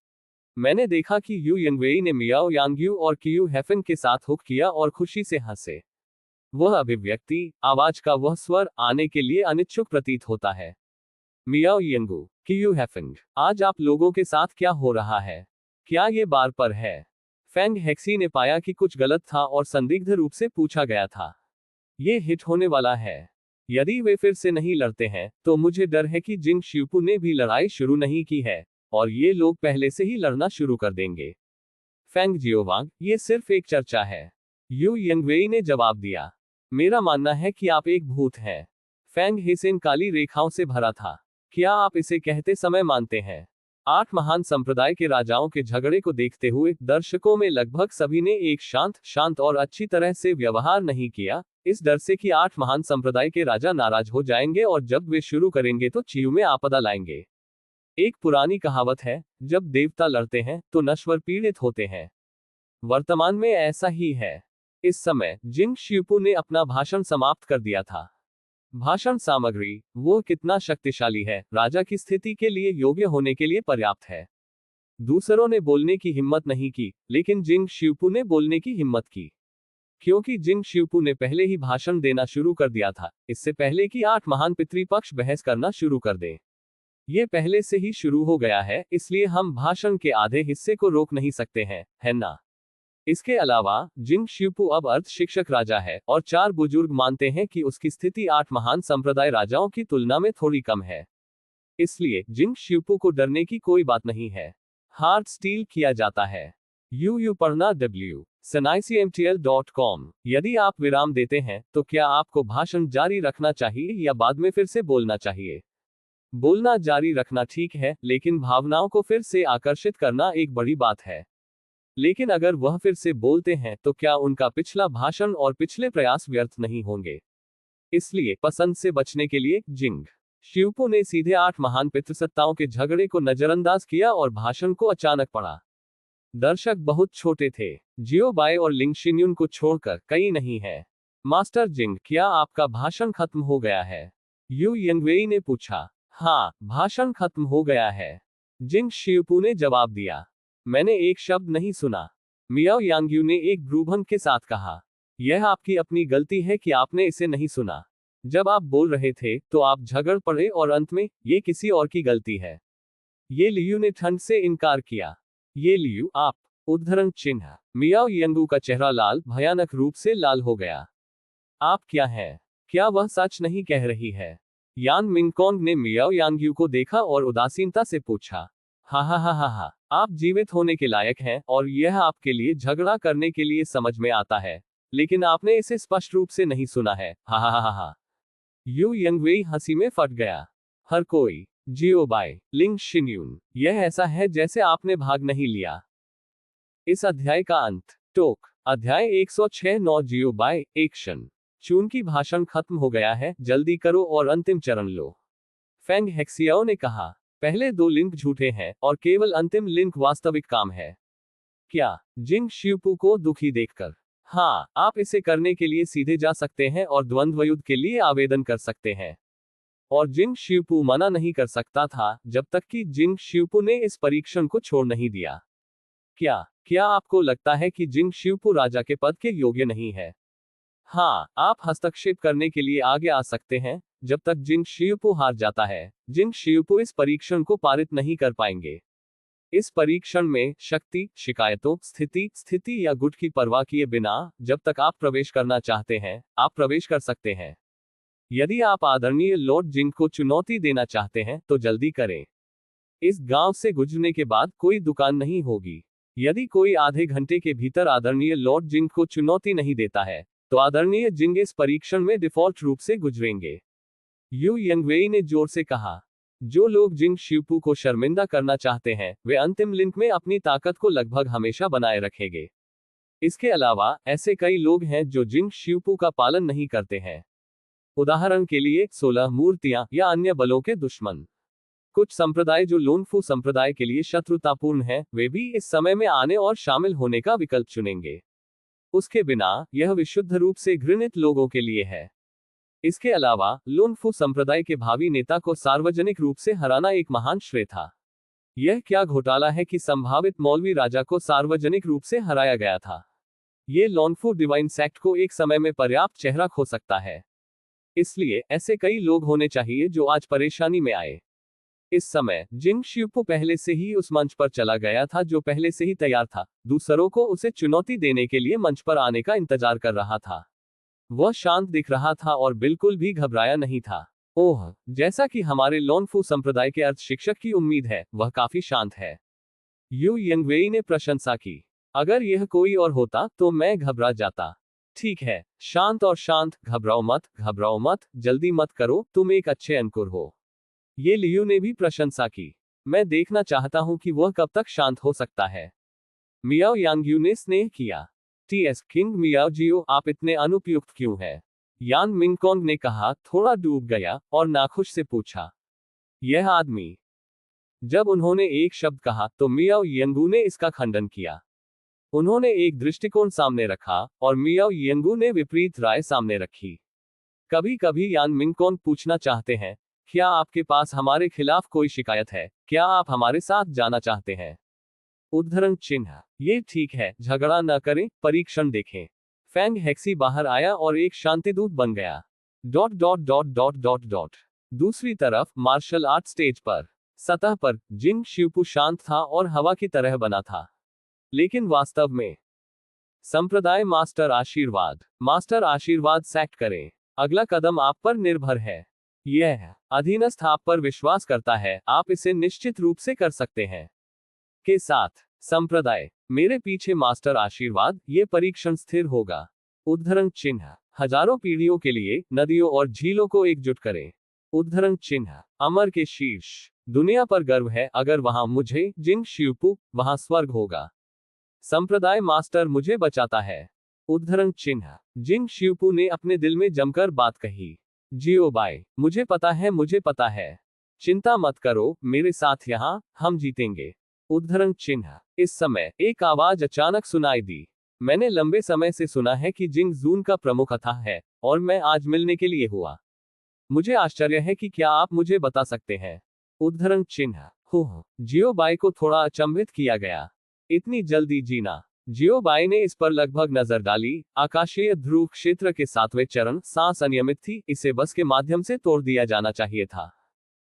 मैंने देखा कि यू यंगवेई ने मियाओ यांग्यू और कियू हेफेंग के साथ हुक किया और खुशी से हंसे। वह अभिव्यक्ति, आवाज का वह स्वर आने के लिए अनिच्छुक प्रतीत होता है। मियाओ यंगू, कियू हेफेंग, आज आप लोगों के साथ क्या हो रहा है? क्या ये बार पर है? फेंग हेक्सी ने पाया कि कुछ गलत था और संदिग्ध रूप से पूछा गया था। ये हिट होने वाला है। यदि वे फिर से नहीं लड़ते हैं, तो मुझे डर है कि जिंग शिपू ने भी लड़ाई शुरू नहीं की है, और ये लोग पहले से ही लड़ना शुरू कर देंगे। फेंग जियोवांग, ये सिर्फ एक चर्चा है। यू यंगवेई ने जवाब दिया। मेरा मानना है कि आप एक भूत हैं। फेंग हेसेन काली रेखाओं से भरा था। क्या आप इसे कहते समय मानते हैं? 8 महान संप्रदाय के राजाओं के झगड़े को देखते हुए दर्शकों में लगभग सभी ने एक शांत और अच्छी तरह से व्यवहार नहीं किया, इस डर से कि 8 महान संप्रदाय के राजा नाराज हो जाएंगे और जब वे शुरू करेंगे तो चियू में आपदा लाएंगे। एक पुरानी कहावत है, जब देवता लड़ते हैं तो नश्वर पीड़ित होते हैं। वर्तमान में ऐसा ही है। इस समय जिंग शिपू ने अपना भाषण समाप्त कर दिया था। भाषण सामग्री, वो कितना शक्तिशाली है, राजा की स्थिति के लिए योग्य होने के लिए पर्याप्त है। दूसरों ने बोलने की हिम्मत नहीं की, लेकिन जिंग शिपू ने बोलने की हिम्मत की। क्योंकि जिंग शिपू ने पहले ही भाषण देना शुरू कर दिया था, इससे पहले कि 8 महान पितृपक्ष बहस करना शुरू कर दें। ये पहले से ही शुरू हो गया है, इसलिए हम भाषण के आधे हिस्से को रोक नहीं सकते हैं, है ना? इसके अलावा जिंग शिपू अब अर्ध शिक्षक राजा है और 4 बुजुर्ग मानते हैं कि उसकी स्थिति 8 महान संप्रदाय राजाओं की तुलना में थोड़ी कम है। इसलिए जिंग शिपू को डरने की कोई बात नहीं है। हार्ट स्टील किया जाता है। यू पढ़ना www.senicmtl.com। यदि आप विराम देते हैं, तो क्या आपको भाषण जारी रखना चाहिए या बाद में फिर से बोलना चाहिए? बोलना जारी रखना ठीक है, लेकिन भावनाओं को फिर से आकर्षित करना एक बड़ी बात है। लेकिन अगर वह फिर से बोलते हैं, तो क्या उनका पिछला भाषण और पिछले प्रयास व्यर्थ नहीं होंगे? इसलिए पसंद से बचने के लिए जिंग शिपू ने सीधे 8 महान पितृसत्ताओं के झगड़े को नजरअंदाज किया और भाषण को अचानक पढ़ा। दर्शक बहुत छोटे थे। जियो बाय और लिंग शिन्युन को छोड़कर कई नहीं है। मास्टर जिंग, क्या आपका भाषण खत्म हो गया है? यू यंगवेई ने पूछा। हाँ, भाषण खत्म हो गया है, जिंग शिपू ने जवाब दिया। मैंने एक शब्द नहीं सुना, मियाओ यांग्यू ने एक भ्रूभंग के साथ कहा। यह आपकी अपनी गलती है कि आपने इसे नहीं सुना। जब आप बोल रहे थे, तो आप झगड़ पड़े और अंत में, ये किसी और की गलती है। ये लियू ने ठंड से इनकार किया। ये लियू आप। उद्धरण चिन्ह। मियाओ यांगू का चेहरा लाल, भयानक रूप से लाल हो गया। आप क्या हैं? क्या वह सच नहीं कह रही है? यान मिंगकॉन्ग ने मियाओ यांग्यू को देखा और उदासीनता से पूछा। हा, आप जीवित होने के लायक हैं और यह आपके लिए झगड़ा करने के लिए समझ में आता है, लेकिन आपने इसे स्पष्ट रूप से नहीं सुना है। हा। यू यंगवेई हंसी में फट गया। हर कोई। जियो बाय, लिंग शिन्यून, यह ऐसा है जैसे आपने भाग नहीं लिया। इस अध्याय का अंत। टोक। अध्याय 106 9 जियो बाय, एक्शन। चून की भाषण खत्म हो गया है, जल्दी करो और अंतिम चरण लो। फेंग हेक्सियाओ ने कहा। पहले 2 लिंक झूठे हैं और केवल अंतिम लिंक वास्तविक काम है। क्या? जिंग शिपू को दुखी देखकर। हाँ, आप इसे करने के लिए सीधे जा सकते हैं और द्वंद्व युद्ध के लिए आवेदन कर सकते हैं। और जिंग शिपू मना नहीं कर सकता था, जब तक कि जिंग शिपू ने इस परीक्षण को छोड़ नहीं दिया। क्या आपको लगता है कि जिंग शिपू राजा के पद के योग्य नहीं है? हाँ, आप हस्तक्षेप करने के लिए आगे आ सकते हैं, जब तक जिंग शियुपू हार जाता है, जिंग शियुपू इस परीक्षण को पारित नहीं कर पाएंगे। इस परीक्षण में शक्ति, शिकायतों, स्थिति या गुट की परवाह किए बिना जब तक आप प्रवेश करना चाहते हैं, आप प्रवेश कर सकते हैं। यदि आप आदरणीय लॉर्ड जिंग को चुनौती देना चाहते हैं तो जल्दी करें। इस गांव से गुजरने के बाद कोई दुकान नहीं होगी। यदि कोई आधे घंटे के भीतर आदरणीय लॉर्ड जिंग को चुनौती नहीं देता है, तो आदरणीय जिंग इस परीक्षण में डिफॉल्ट रूप से गुजरेंगे। यू यंगवेई ने जोर से कहा। जो लोग जिंग शियुपू को शर्मिंदा करना चाहते हैं, वे अंतिम लिंक में अपनी ताकत को लगभग हमेशा बनाए रखेंगे। इसके अलावा ऐसे कई लोग हैं जो जिंग शियुपू का पालन नहीं करते हैं। उदाहरण के लिए 16 मूर्तियां या अन्य बलों के दुश्मन। कुछ संप्रदाय जो लोनफू संप्रदाय के लिए शत्रुतापूर्ण हैं, वे भी इस समय में आने और शामिल होने का विकल्प चुनेंगे। उसके बिना यह विशुद्ध रूप से घृणित लोगों के लिए है। इसके अलावा लोनफू संप्रदाय के भावी नेता को सार्वजनिक रूप से हराना एक महान श्रेय था। यह क्या घोटाला है कि संभावित मौलवी राजा को सार्वजनिक रूप से हराया गया था। ये लोनफू डिवाइन सेक्ट को एक समय में पर्याप्त चेहरा खो सकता है। इसलिए ऐसे कई लोग होने चाहिए जो आज परेशानी में आए। इस समय जिंग शियुपू पहले से ही उस मंच पर चला गया था जो पहले से ही तैयार था, दूसरों को उसे चुनौती देने के लिए मंच पर आने का इंतजार कर रहा था। वह शांत दिख रहा था और बिल्कुल भी घबराया नहीं था। ओह, जैसा कि हमारे लोनफू संप्रदाय के अर्थ शिक्षक की उम्मीद है, वह काफी शांत है। यू यंगवेई ने प्रशंसा की। अगर यह कोई और होता तो मैं घबरा जाता। ठीक है, शांत और शांत, घबराओ मत, जल्दी मत करो, तुम एक अच्छे अंकुर हो। ये लियू ने भी प्रशंसा की। मैं देखना चाहता हूं कि वह कब तक शांत हो सकता है। मियाओ यांगयू ने स्नेह किया। टीएस किंग मियाओ जियो, आप इतने अनुपयुक्त क्यों हैं? यान मिंगकोंग ने कहा, थोड़ा डूब गया, और नाखुश से पूछा। यह आदमी। जब उन्होंने एक शब्द कहा तो मियाओ यंगू ने इसका खंडन किया। उन्होंने एक दृष्टिकोण सामने रखा और मियाओ यंगू ने विपरीत राय सामने रखी। कभी कभी यान मिंगकोंग पूछना चाहते हैं, क्या आपके पास हमारे खिलाफ कोई शिकायत है? क्या आप हमारे साथ जाना चाहते हैं? उद्धरण चिन्ह। ये ठीक है, झगड़ा न करें, परीक्षण देखें। फैंग हेक्सी बाहर आया और एक शांतिदूत बन गया। दूसरी तरफ मार्शल आर्ट स्टेज पर सतह पर जिंग शियुपू शांत था और हवा की तरह बना था। लेकिन वास्तव में संप्रदाय मास्टर आशीर्वाद सेट करें। अगला कदम आप पर निर्भर है। यह अधीनस्थ आप पर विश्वास करता है, आप इसे निश्चित रूप से कर सकते हैं। के साथ संप्रदाय, मेरे पीछे मास्टर आशीर्वाद, ये परीक्षण स्थिर होगा। उद्धरण चिन्ह। हजारों पीढ़ियों के लिए नदियों और झीलों को एकजुट करें। उद्धरण चिन्ह। अमर के शीर्ष। दुनिया पर गर्व है, अगर वहां मुझे जिंग शियुपू, वहां स्वर्ग होगा। संप्रदाय मास्टर मुझे बचाता है। उद्धरण चिन्ह। जिंग शियुपू ने अपने दिल में जमकर बात कही। जियो बाय, मुझे पता है। चिंता मत करो, मेरे साथ यहां, हम जीतेंगे। उद्धरण चिन्ह। इस समय एक आवाज अचानक सुनाई दी। मैंने लंबे समय से सुना है कि जिंग जून का प्रमुख अथा है, और मैं आज मिलने के लिए हुआ। मुझे आश्चर्य है कि क्या आप मुझे बता सकते हैं? उद्धरण चिन्ह। हो, जियो बाई को थोड़ा अचंभित किया गया। इतनी जल्दी जीना। जियो बाई ने इस पर लगभग नजर डाली। आकाशीय ध्रुव क्षेत्र के 7वें चरण, सांस अनियमित थी, इसे बस के माध्यम से तोड़ दिया जाना चाहिए था।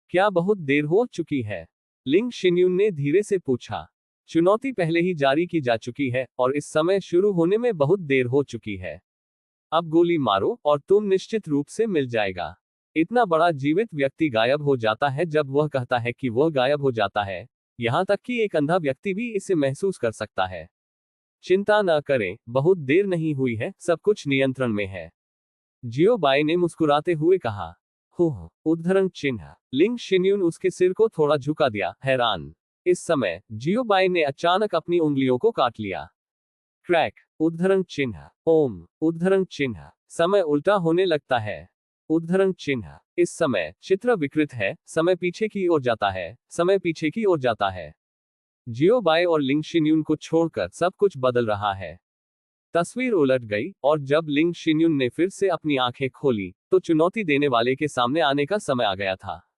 क्या बहुत देर हो चुकी है? लिंग शिन्यून ने धीरे से पूछा। चुनौती पहले ही जारी की जा चुकी है, और इस समय शुरू होने में बहुत देर हो चुकी है। अब गोली मारो और तुम निश्चित रूप से मिल जाएगा। इतना बड़ा जीवित व्यक्ति गायब हो जाता है जब वह कहता है कि वह गायब हो जाता है। यहां तक कि एक अंधा व्यक्ति भी इसे महसूस कर सकता है। चिंता न करें, बहुत देर नहीं हुई है, सब कुछ नियंत्रण में है। जियो बाई ने मुस्कुराते हुए कहा। हो, उद्धरण चिन्ह। लिंग शिन्यून उसके सिर को थोड़ा झुका दिया, हैरान। इस समय जियो बाई ने अचानक अपनी उंगलियों को काट लिया। क्रैक। उद्धरण चिन्ह। ओम। उद्धरण चिन्ह। समय उल्टा होने लगता है। उद्धरण चिन्ह। इस समय चित्र विकृत है, समय पीछे की ओर जाता है। जियो बाई और लिंग शिन्यून को छोड़कर सब कुछ बदल रहा है। तस्वीर उलट गई, और जब लिंग शिन्यून ने फिर से अपनी आंखें खोली, तो चुनौती देने वाले के सामने आने का समय आ गया था।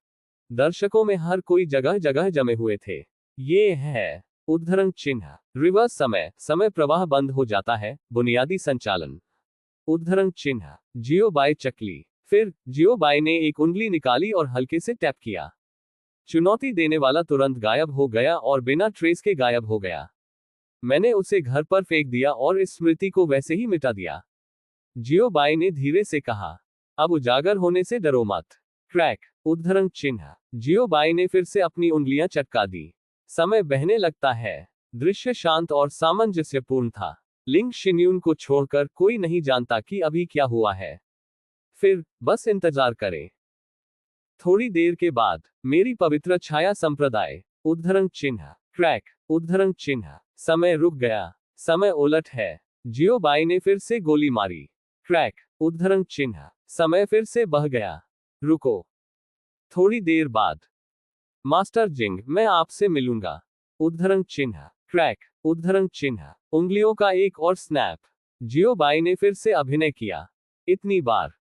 दर्शकों में हर कोई जगह जगह जमे हुए थे। ये है उद्धरण चिन्ह। रिवर्स समय प्रवाह बंद हो जाता है, बुनियादी संचालन। उद्धरण चिन्ह। जियो बाई चकली। फिर जियो बाई ने एक उंगली निकाली और हल्के से टैप किया। चुनौती देने वाला तुरंत गायब हो गया और बिना ट्रेस के गायब हो गया। मैंने उसे घर पर फेंक दिया और इस स्मृति को वैसे ही मिटा दिया। जियो बाई ने धीरे से कहा, अब उजागर होने से डरो मत। क्रैक, उद्धरण चिन्ह। जियो बाई ने फिर से अपनी उंगलियां चटका दी। समय बहने लगता है। दृश्य शांत और सामंजस्यपूर्ण था। लिंग शिन्यून को छोड़कर कोई नहीं जानता कि अभी क्या हुआ है। फिर बस इंतजार करें। थोड़ी देर के बाद मेरी पवित्र छाया संप्रदाय, उद्धरण चिन्ह, क्रैक, उद्धरण चिन्ह। समय रुक गया। समय उलट है। जियो बाई ने फिर से गोली मारी। क्रैक, उद्धरण चिन्ह। समय फिर से बह गया। रुको। थोड़ी देर बाद, मास्टर जिंग, मैं आपसे मिलूंगा। उद्धरण चिन्ह, क्रैक, उद्धरण चिन्ह। उंगलियों का एक और स्नैप। जियो बाई ने फिर से अभिनय किया। इतनी बार।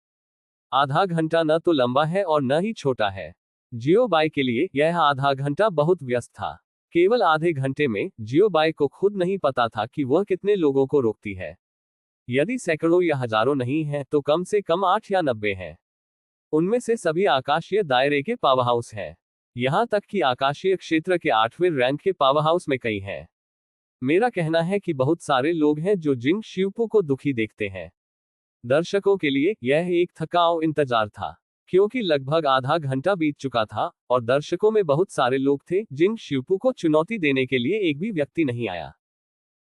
आधा घंटा न तो लंबा है और न ही छोटा है। जियो बाई के लिए यह आधा घंटा बहुत व्यस्त था। केवल आधे घंटे में जियो बाई को खुद नहीं पता था कि वह कितने लोगों को रोकती है। यदि सैकड़ों या हजारों नहीं हैं तो कम से कम 8 या 90 हैं। उनमें से सभी आकाशीय दायरे के पावरहाउस हैं। यहां तक कि आकाशीय क्षेत्र के 8वें रैंक के पावरहाउस में कई हैं। मेरा कहना है कि बहुत सारे लोग हैं जो जिंग शियुपू को दुखी देखते हैं। दर्शकों के लिए यह एक थकाऊ इंतजार था, क्योंकि लगभग आधा घंटा बीत चुका था और दर्शकों में बहुत सारे लोग थे। जिंग शियुपू को चुनौती देने के लिए एक भी व्यक्ति नहीं आया।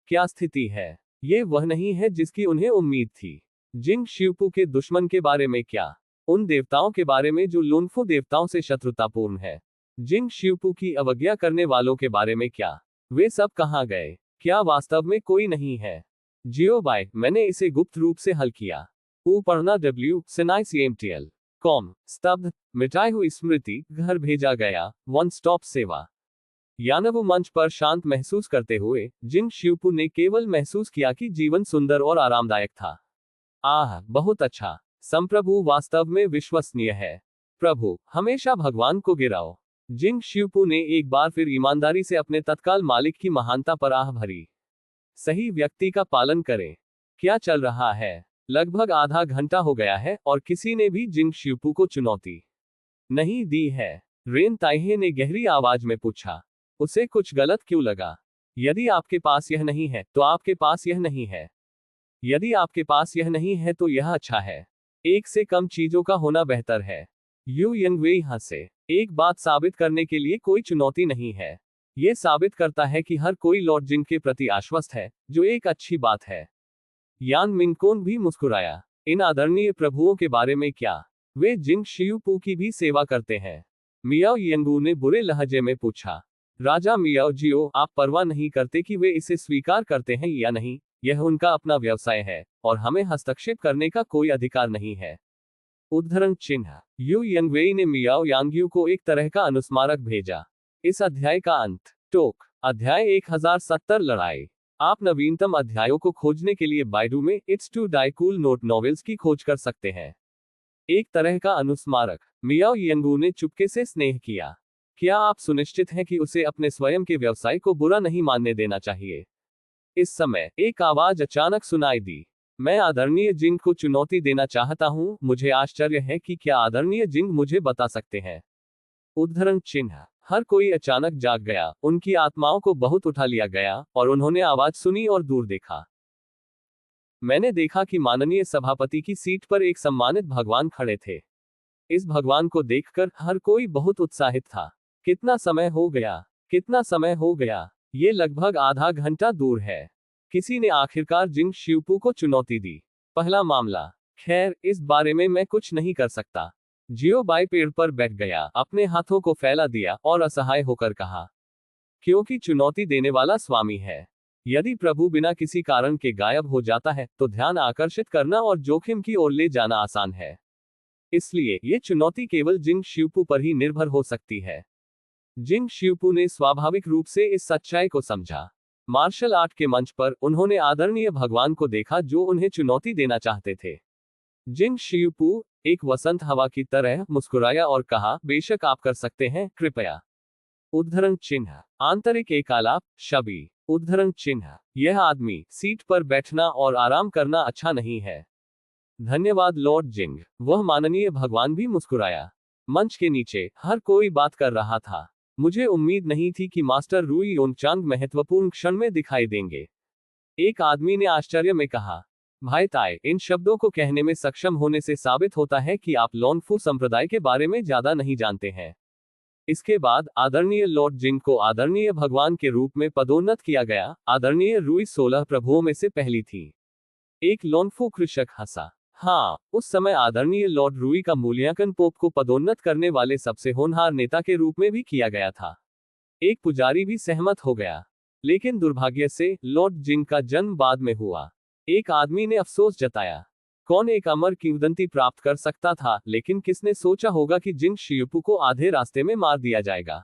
क्या स्थिति है? ये वह नहीं है जिसकी उन्हें उम्मीद थी। जिंग शियुपू के दुश्मन के बारे में क्या? उन देवताओं के बारे में जो लुनफू देवताओं से शत्रुतापूर्ण है। जिंग शियुपू की अवज्ञा करने वालों के बारे में क्या? वे सब कहां गए? क्या वास्तव में कोई नहीं है? जियो बाई, मैंने इसे गुप्त रूप से हल किया। पढ़ना WSNICMTL कॉम। स्तब्ध, मिटाई हुई स्मृति, घर भेजा गया, वन स्टॉप सेवा। यानवु मंच पर शांत महसूस करते हुए जिंग शियुपू ने केवल महसूस किया कि जीवन सुंदर और आरामदायक था। आह, बहुत अच्छा। संप्रभु वास्तव में विश्वसनीय है। प्रभु, हमेशा भगवान को गिराओ। जिंग शियुपू ने एक बार फिर ईमानदारी से अपने तत्काल मालिक की महानता पर आह भरी। सही व्यक्ति का पालन करें। क्या चल रहा है? लगभग आधा घंटा हो गया है और किसी ने भी जिंग शियुपू को चुनौती नहीं दी है। रेन ताइहे ने गहरी आवाज में पूछा। उसे कुछ गलत क्यों लगा? यदि आपके पास यह नहीं है तो आपके पास यह नहीं है। यदि आपके पास यह नहीं है तो यह अच्छा है। एक से कम चीजों का होना बेहतर है। यू यंगवेई हंसे। एक बात साबित करने के लिए कोई चुनौती नहीं है। यह साबित करता है कि हर कोई लॉर्ड जिंग के प्रति आश्वस्त है, जो एक अच्छी बात है। यान मिंगकोन भी मुस्कुराया। इन आदरणीय प्रभुओं के बारे में क्या? वे जिंग शियुपू की भी सेवा करते हैं। मियाओ यंगू ने बुरे लहजे में पूछा। राजा मियाओ जियो, आप परवाह नहीं करते कि वे इसे स्वीकार करते हैं या नहीं। यह उनका अपना व्यवसाय है और हमें हस्तक्षेप करने का कोई अधिकार नहीं है। उद्धरण चिन्ह। यू यंगवेई ने मियाओ यांग्यू को एक तरह का अनुस्मारक भेजा। इस अध्याय का अंत। टोक। अध्याय 1070 लड़ाई। आप नवीनतम अध्यायों को खोजने के लिए बाइडू में it's too die cool note novels की खोज कर सकते हैं। एक तरह का अनुस्मारक। मियाओ यंगू ने चुपके से स्नेह किया। क्या आप सुनिश्चित हैं कि उसे अपने स्वयं के व्यवसाय को बुरा नहीं मानने देना चाहिए? इस समय एक आवाज अचानक सुनाई दी। मैं आदरणीय जिंग को चुनौती देना चाहता हूं। मुझे आश्चर्य है कि क्या आदरणीय जिंग मुझे बता सकते हैं। उद्धरण चिन्ह। हर कोई अचानक जाग गया। उनकी आत्माओं को बहुत उठा लिया गया और उन्होंने आवाज सुनी और दूर देखा। मैंने देखा कि माननीय सभापति की सीट पर एक सम्मानित भगवान खड़े थे। इस भगवान को देखकर हर कोई बहुत उत्साहित था। कितना समय हो गया? कितना समय हो गया? ये लगभग आधा घंटा दूर है। किसी ने आखिरकार जिंग शियुपू को चुनौती दी। पहला मामला। खैर, इस बारे में मैं कुछ नहीं कर सकता। जियो बाई पेड़ पर बैठ गया, अपने हाथों को फैला दिया और असहाय होकर कहा, क्योंकि चुनौती देने वाला स्वामी है। यदि प्रभु बिना किसी कारण के गायब हो जाता है तो ध्यान आकर्षित करना और जोखिम की ओर ले जाना आसान है। इसलिए ये चुनौती केवल जिंग शियुपू पर ही निर्भर हो सकती है। जिंग शियुपू ने स्वाभाविक रूप से इस सच्चाई को समझा। मार्शल आर्ट के मंच पर उन्होंने आदरणीय भगवान को देखा जो उन्हें चुनौती देना चाहते थे। जिंग शियुपू एक वसंत हवा की तरह मुस्कुराया और कहा, बेशक आप कर सकते हैं, कृपया। उद्धरण चिन्ह। आंतरिक एकालाप, शबी। उद्धरण चिन्ह। यह आदमी सीट पर बैठना और आराम करना अच्छा नहीं है। धन्यवाद लॉर्ड जिंग। वह माननीय भगवान भी मुस्कुराया। मंच के नीचे हर कोई बात कर रहा था। मुझे उम्मीद नहीं थी कि मास्टर रूई योनचांग महत्वपूर्ण क्षण में दिखाई देंगे। एक आदमी ने आश्चर्य में कहा, भाई ताई, इन शब्दों को कहने में सक्षम होने से साबित होता है कि आप लोनफू संप्रदाय के बारे में ज्यादा नहीं जानते हैं। इसके बाद आदरणीय लॉर्ड जिंग को आदरणीय भगवान के रूप में पदोन्नत किया गया। आदरणीय रूई 16 प्रभुओं में से पहली थी। एक लोनफू कृषक हंसा। हाँ, उस समय आदरणीय लॉर्ड रूई का मूल्यांकन पोप को पदोन्नत करने वाले सबसे होनहार नेता के रूप में भी किया गया था। एक पुजारी भी सहमत हो गया। लेकिन दुर्भाग्य से लॉर्ड जिंग का जन्म बाद में हुआ। एक आदमी ने अफसोस जताया, कौन एक अमर किंवदंती प्राप्त कर सकता था, लेकिन किसने सोचा होगा कि जिंग शियुपू को आधे रास्ते में मार दिया जाएगा।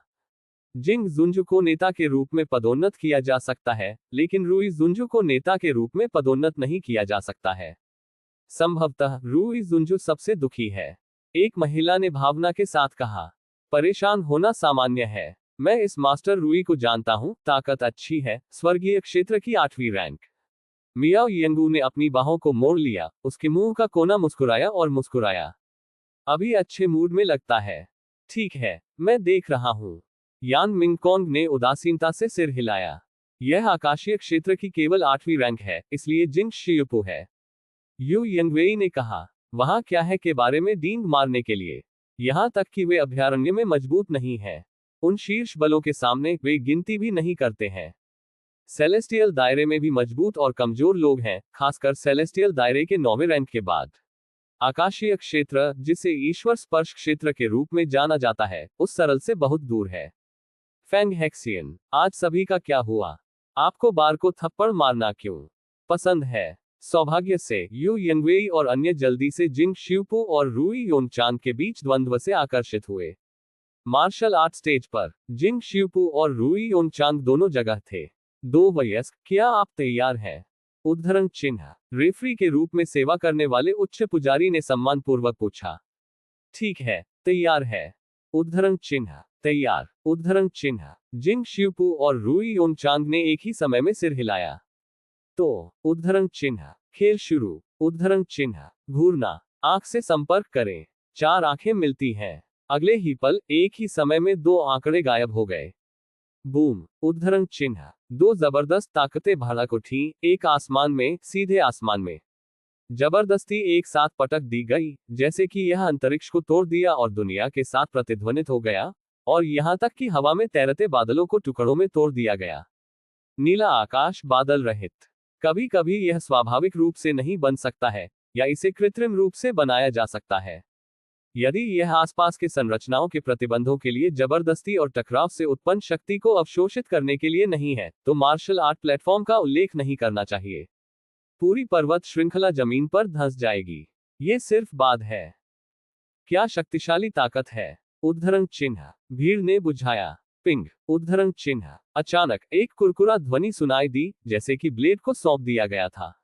जिंग जुंजू को नेता के रूप में पदोन्नत किया जा सकता है, लेकिन रूई जुंजू को नेता के रूप में पदोन्नत नहीं किया जा सकता है। संभवतः रूई जुंजू सबसे दुखी है। एक महिला ने भावना के साथ कहा, परेशान होना सामान्य है। मैं इस मास्टर रूई को जानता हूं, ताकत अच्छी है, स्वर्गीय क्षेत्र की 8वीं रैंक। मियाओ येंगू ने अपनी बाहों को मोड़ लिया, उसके मुंह का कोना मुस्कुराया और मुस्कुराया। अभी अच्छे मूड में लगता है। ठीक है, मैं देख रहा हूं। यान मिंगकोंग ने उदासीनता से सिर हिलाया। यह आकाशीय क्षेत्र की केवल 8वीं रैंक है, इसलिए जिंग शियुपू है। यू यंगवेई ने कहा, वहां क्या है के बारे में डींग मारने के लिए। यहां तक कि वे अभयारण्य में मजबूत नहीं है। उन शीर्ष बलों के सामने वे गिनती भी नहीं करते हैं। सेलेस्टियल दायरे में भी मजबूत और कमजोर लोग हैं, खासकर सेलेस्टियल दायरे के 9वें रैंक के बाद। आकाशीय क्षेत्र, जिसे ईश्वर स्पर्श क्षेत्र के रूप में जाना जाता है, उस सरल से बहुत दूर है। फैंग हेक्सियन, आज सभी का क्या हुआ? आपको बार को थप्पड़ मारना क्यों पसंद है? सौभाग्य से यू यंगवेई और अन्य जल्दी से जिंग शियुपू और रूई योनचांग के बीच द्वंद्व से आकर्षित हुए। मार्शल आर्ट स्टेज पर जिंग शियुपू और रूई योनचांग दोनों जगह थे। दो वयस्क, क्या आप तैयार हैं? उद्धरण चिन्ह। रेफरी के रूप में सेवा करने वाले उच्च पुजारी ने सम्मानपूर्वक पूछा। ठीक है, तैयार है। उद्धरण चिन्ह। तैयार। उद्धरण चिन्ह। जिंग शियुपू और रूई योनचांग ने एक ही समय में सिर हिलाया। तो उद्धरण चिन्ह। खेल शुरू। उद्धरण चिन्ह। घूरना। आंख से संपर्क करें। 4 आंखें मिलती हैं। अगले ही पल एक ही समय में 2 आंकड़े गायब हो गए। बूम। उद्धरण चिन्ह। 2 जबरदस्त ताकतें भड़क उठी, एक आसमान में, सीधे आसमान में। जबरदस्ती एक साथ पटक दी गई, जैसे कि यह अंतरिक्ष को तोड़ दिया और दुनिया के साथ प्रतिध्वनित हो गया, और यहां तक कि हवा में तैरते बादलों को टुकड़ों में तोड़ दिया गया। नीला आकाश, बादल रहित। कभी कभी यह स्वाभाविक रूप से नहीं बन सकता है, या इसे कृत्रिम रूप से बनाया जा सकता है। यदि यह आसपास के संरचनाओं के प्रतिबंधों के लिए जबरदस्ती और टकराव से उत्पन्न शक्ति को अवशोषित करने के लिए नहीं है, तो मार्शल आर्ट प्लेटफॉर्म का उल्लेख नहीं करना चाहिए। पूरी पर्वत श्रृंखला जमीन पर धंस जाएगी। ये सिर्फ बात है। क्या शक्तिशाली ताकत है। उद्धरण चिन्ह। भीड़ ने बुझाया। पिंग। उद्धरण चिन्ह। अचानक एक कुरकुरा ध्वनि सुनाई दी, जैसे कि ब्लेड को सौंप दिया गया था।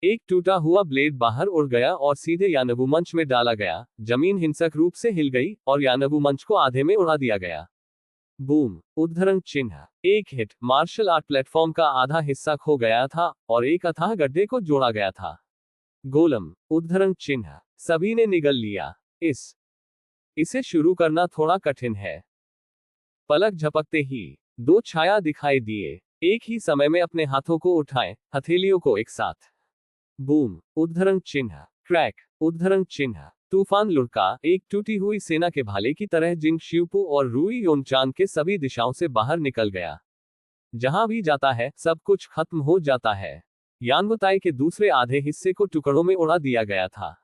एक टूटा हुआ ब्लेड बाहर उड़ गया और सीधे यानवू मंच में डाला गया। जमीन हिंसक रूप से हिल गई और यानवू मंच को आधे में उड़ा दिया गया। बूम। उद्धरण चिन्ह। एक हिट। मार्शल आर्ट प्लेटफॉर्म का आधा हिस्सा खो गया था और एक अथाह गड्ढे को जोड़ा गया था। गोलम। उद्धरण चिन्ह। सभी ने निगल लिया। इसे शुरू करना थोड़ा कठिन है। पलक झपकते ही 2 छाया दिखाई दिए। एक ही समय में अपने हाथों को उठाएं, हथेलियों को एक साथ। बूम। उद्धरण चिन्ह। क्रैक। उद्धरण चिन्ह। तूफान लुढ़का, एक टूटी हुई सेना के भाले की तरह जिंग शियुपू और रूई योनचांग के सभी दिशाओं से बाहर निकल गया। जहां भी जाता है, सब कुछ खत्म हो जाता है। यानवुताई के दूसरे आधे हिस्से को टुकड़ों में उड़ा दिया गया था।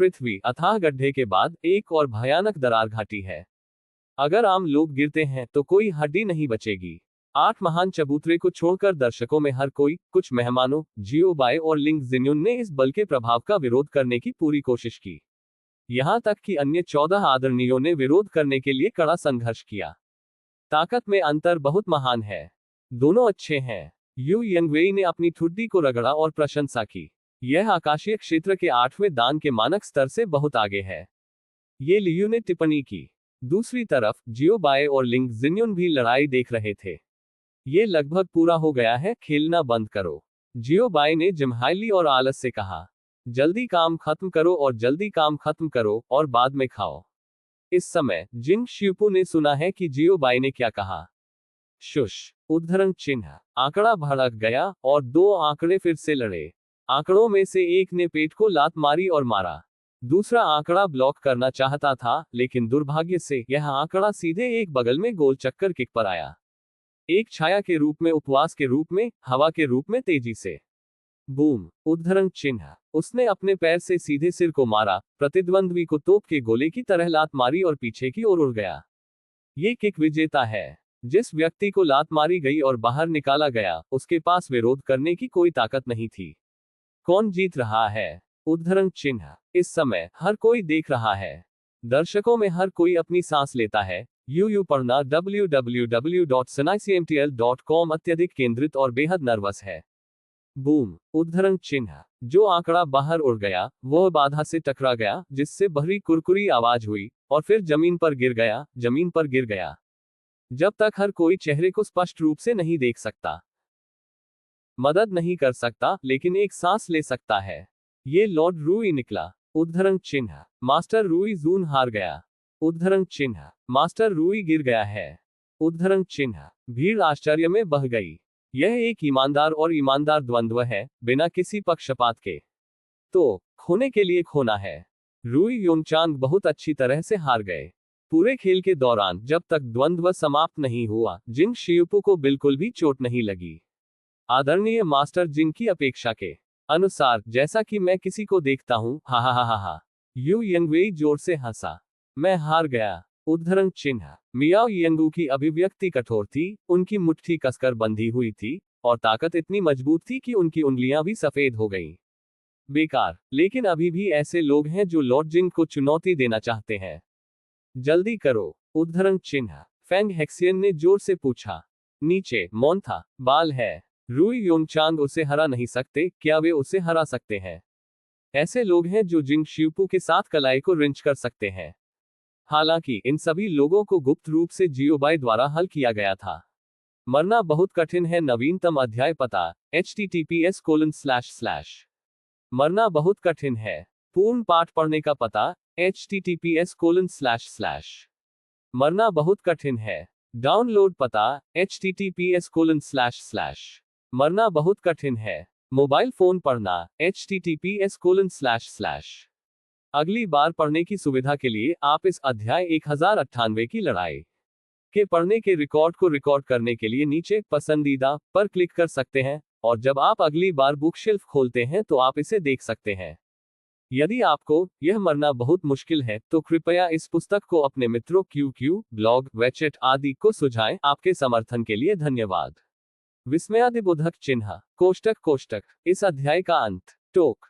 पृथ्वी अथाह गड्ढे के बाद एक और भयानक दरार घाटी है। अगर आम लोग गिरते हैं तो कोई हड्डी नहीं बचेगी। 8 महान चबूतरे को छोड़कर दर्शकों में हर कोई, कुछ मेहमानों, जियो बाय और लिंग जिन्युन ने इस बल के प्रभाव का विरोध करने की पूरी कोशिश की। यहां तक कि अन्य 14 आदरणीयों ने विरोध करने के लिए कड़ा संघर्ष किया। ताकत में अंतर बहुत महान है। दोनों अच्छे हैं। यू यंगवेई ने अपनी ठुड्डी को रगड़ा और प्रशंसा की। यह आकाशीय क्षेत्र के 8वें दान के मानक स्तर से बहुत आगे है। ये लियू ने टिप्पणी की। दूसरी तरफ जियो बाय और लिंग जिन्युन भी लड़ाई देख रहे थे। ये लगभग पूरा हो गया है, खेलना बंद करो। जियो बाय ने जिम्हाइली और आलस से कहा। जल्दी काम खत्म करो और जल्दी काम खत्म करो और बाद में खाओ। इस समय जिंग शियुपू ने सुना है कि जियो बाई ने क्या कहा। शुश। उद्धरण चिन्ह। आंकड़ा भड़क गया और दो आंकड़े फिर से लड़े। आंकड़ों में से एक ने पेट को लात मारी और मारा। दूसरा आंकड़ा ब्लॉक करना चाहता था, लेकिन दुर्भाग्य से यह आंकड़ा सीधे एक बगल में गोल चक्कर किक पर आया। एक छाया के रूप में, उपवास के रूप में, हवा के रूप में, तेजी से। बूम। उद्धरण चिन्ह। उसने अपने पैर से सीधे सिर को मारा, प्रतिद्वंद्वी को तोप के गोले की तरह लात मारी और पीछे की ओर उड़ गया। ये किक विजेता है। जिस व्यक्ति को लात मारी गई और बाहर निकाला गया, उसके पास विरोध करने की कोई ताकत नहीं थी। कौन जीत रहा है? उद्धरण चिन्ह। इस समय हर कोई देख रहा है। दर्शकों में हर कोई अपनी सांस लेता है। यूयू पढ़ना www.sunaicmtl.com अत्यधिक केंद्रित और बेहद नर्वस है। बूम। उद्धरण चिन्ह। जो आंकड़ा बाहर उड़ गया, वह बाधा से टकरा गया, जिससे बहरी कुरकुरी आवाज हुई, और फिर जमीन पर गिर गया, जमीन पर गिर गया। जब तक हर कोई चेहरे को स्पष्ट रूप से नहीं देख सकता, मदद नहीं कर सकता, लेकिन एक सांस ले सकता है। ये लॉर्ड रूई निकला। उद्धरण चिन्ह। मास्टर रूई जून हार गया। उद्धरण चिन्ह। मास्टर रूई गिर गया है। उद्धरण चिन्ह। भीड़ आश्चर्य में बह गई। यह एक ईमानदार और ईमानदार द्वंद्व है, बिना किसी पक्षपात के। तो खोने के लिए खोना है। रूई योंगचांग बहुत अच्छी तरह से हार गए। पूरे खेल के दौरान जब तक द्वंद्व समाप्त नहीं हुआ, जिंग शियुपू को बिल्कुल भी चोट नहीं लगी। आदरणीय मास्टर जिंग की अपेक्षा के अनुसार, जैसा कि मैं किसी को देखता हूं, हा हा हा हा हा। यू यंगवेई जोर से हंसा। मैं हार गया। उद्धरण चिन्ह। मियाओ यंगू की अभिव्यक्ति कठोर थी, उनकी मुट्ठी कसकर बंधी हुई थी, और ताकत इतनी मजबूत थी कि उनकी उंगलियां भी सफेद हो गईं। बेकार, लेकिन अभी भी ऐसे लोग हैं जो लॉर्ड जिंग को चुनौती देना चाहते हैं। जल्दी करो। उद्धरण चिन्ह। फेंग हेक्सियन ने जोर से पूछा। नीचे मौन था। बाल है। रूई योंगचांग उसे हरा नहीं सकते, क्या वे उसे हरा सकते हैं? ऐसे लोग हैं जो जिंग शियुपू के साथ कलाई को रिंच कर सकते हैं। हालांकि इन सभी लोगों को गुप्त रूप से जियोबाई द्वारा हल किया गया था। मरना बहुत कठिन है। नवीनतम अध्याय पता https:// मरना बहुत कठिन है। पूर्ण पाठ पढ़ने का पता https:// मरना बहुत कठिन है। डाउनलोड पता https:// मरना बहुत कठिन है। मोबाइल फोन पढ़ना https:// अगली बार पढ़ने की सुविधा के लिए आप इस अध्याय 1098 की लड़ाई के पढ़ने के रिकॉर्ड को रिकॉर्ड करने के लिए नीचे पसंदीदा पर क्लिक कर सकते हैं, और जब आप अगली बार बुक शेल्फ खोलते हैं तो आप इसे देख सकते हैं। यदि आपको यह मरना बहुत मुश्किल है, तो कृपया इस पुस्तक को अपने मित्रों, QQ, ब्लॉग, वेचेट आदि को सुझाएं। आपके समर्थन के लिए धन्यवाद। विस्मयादिबोधक चिन्ह। कोष्टक कोष्टक। इस अध्याय का अंत। टोक।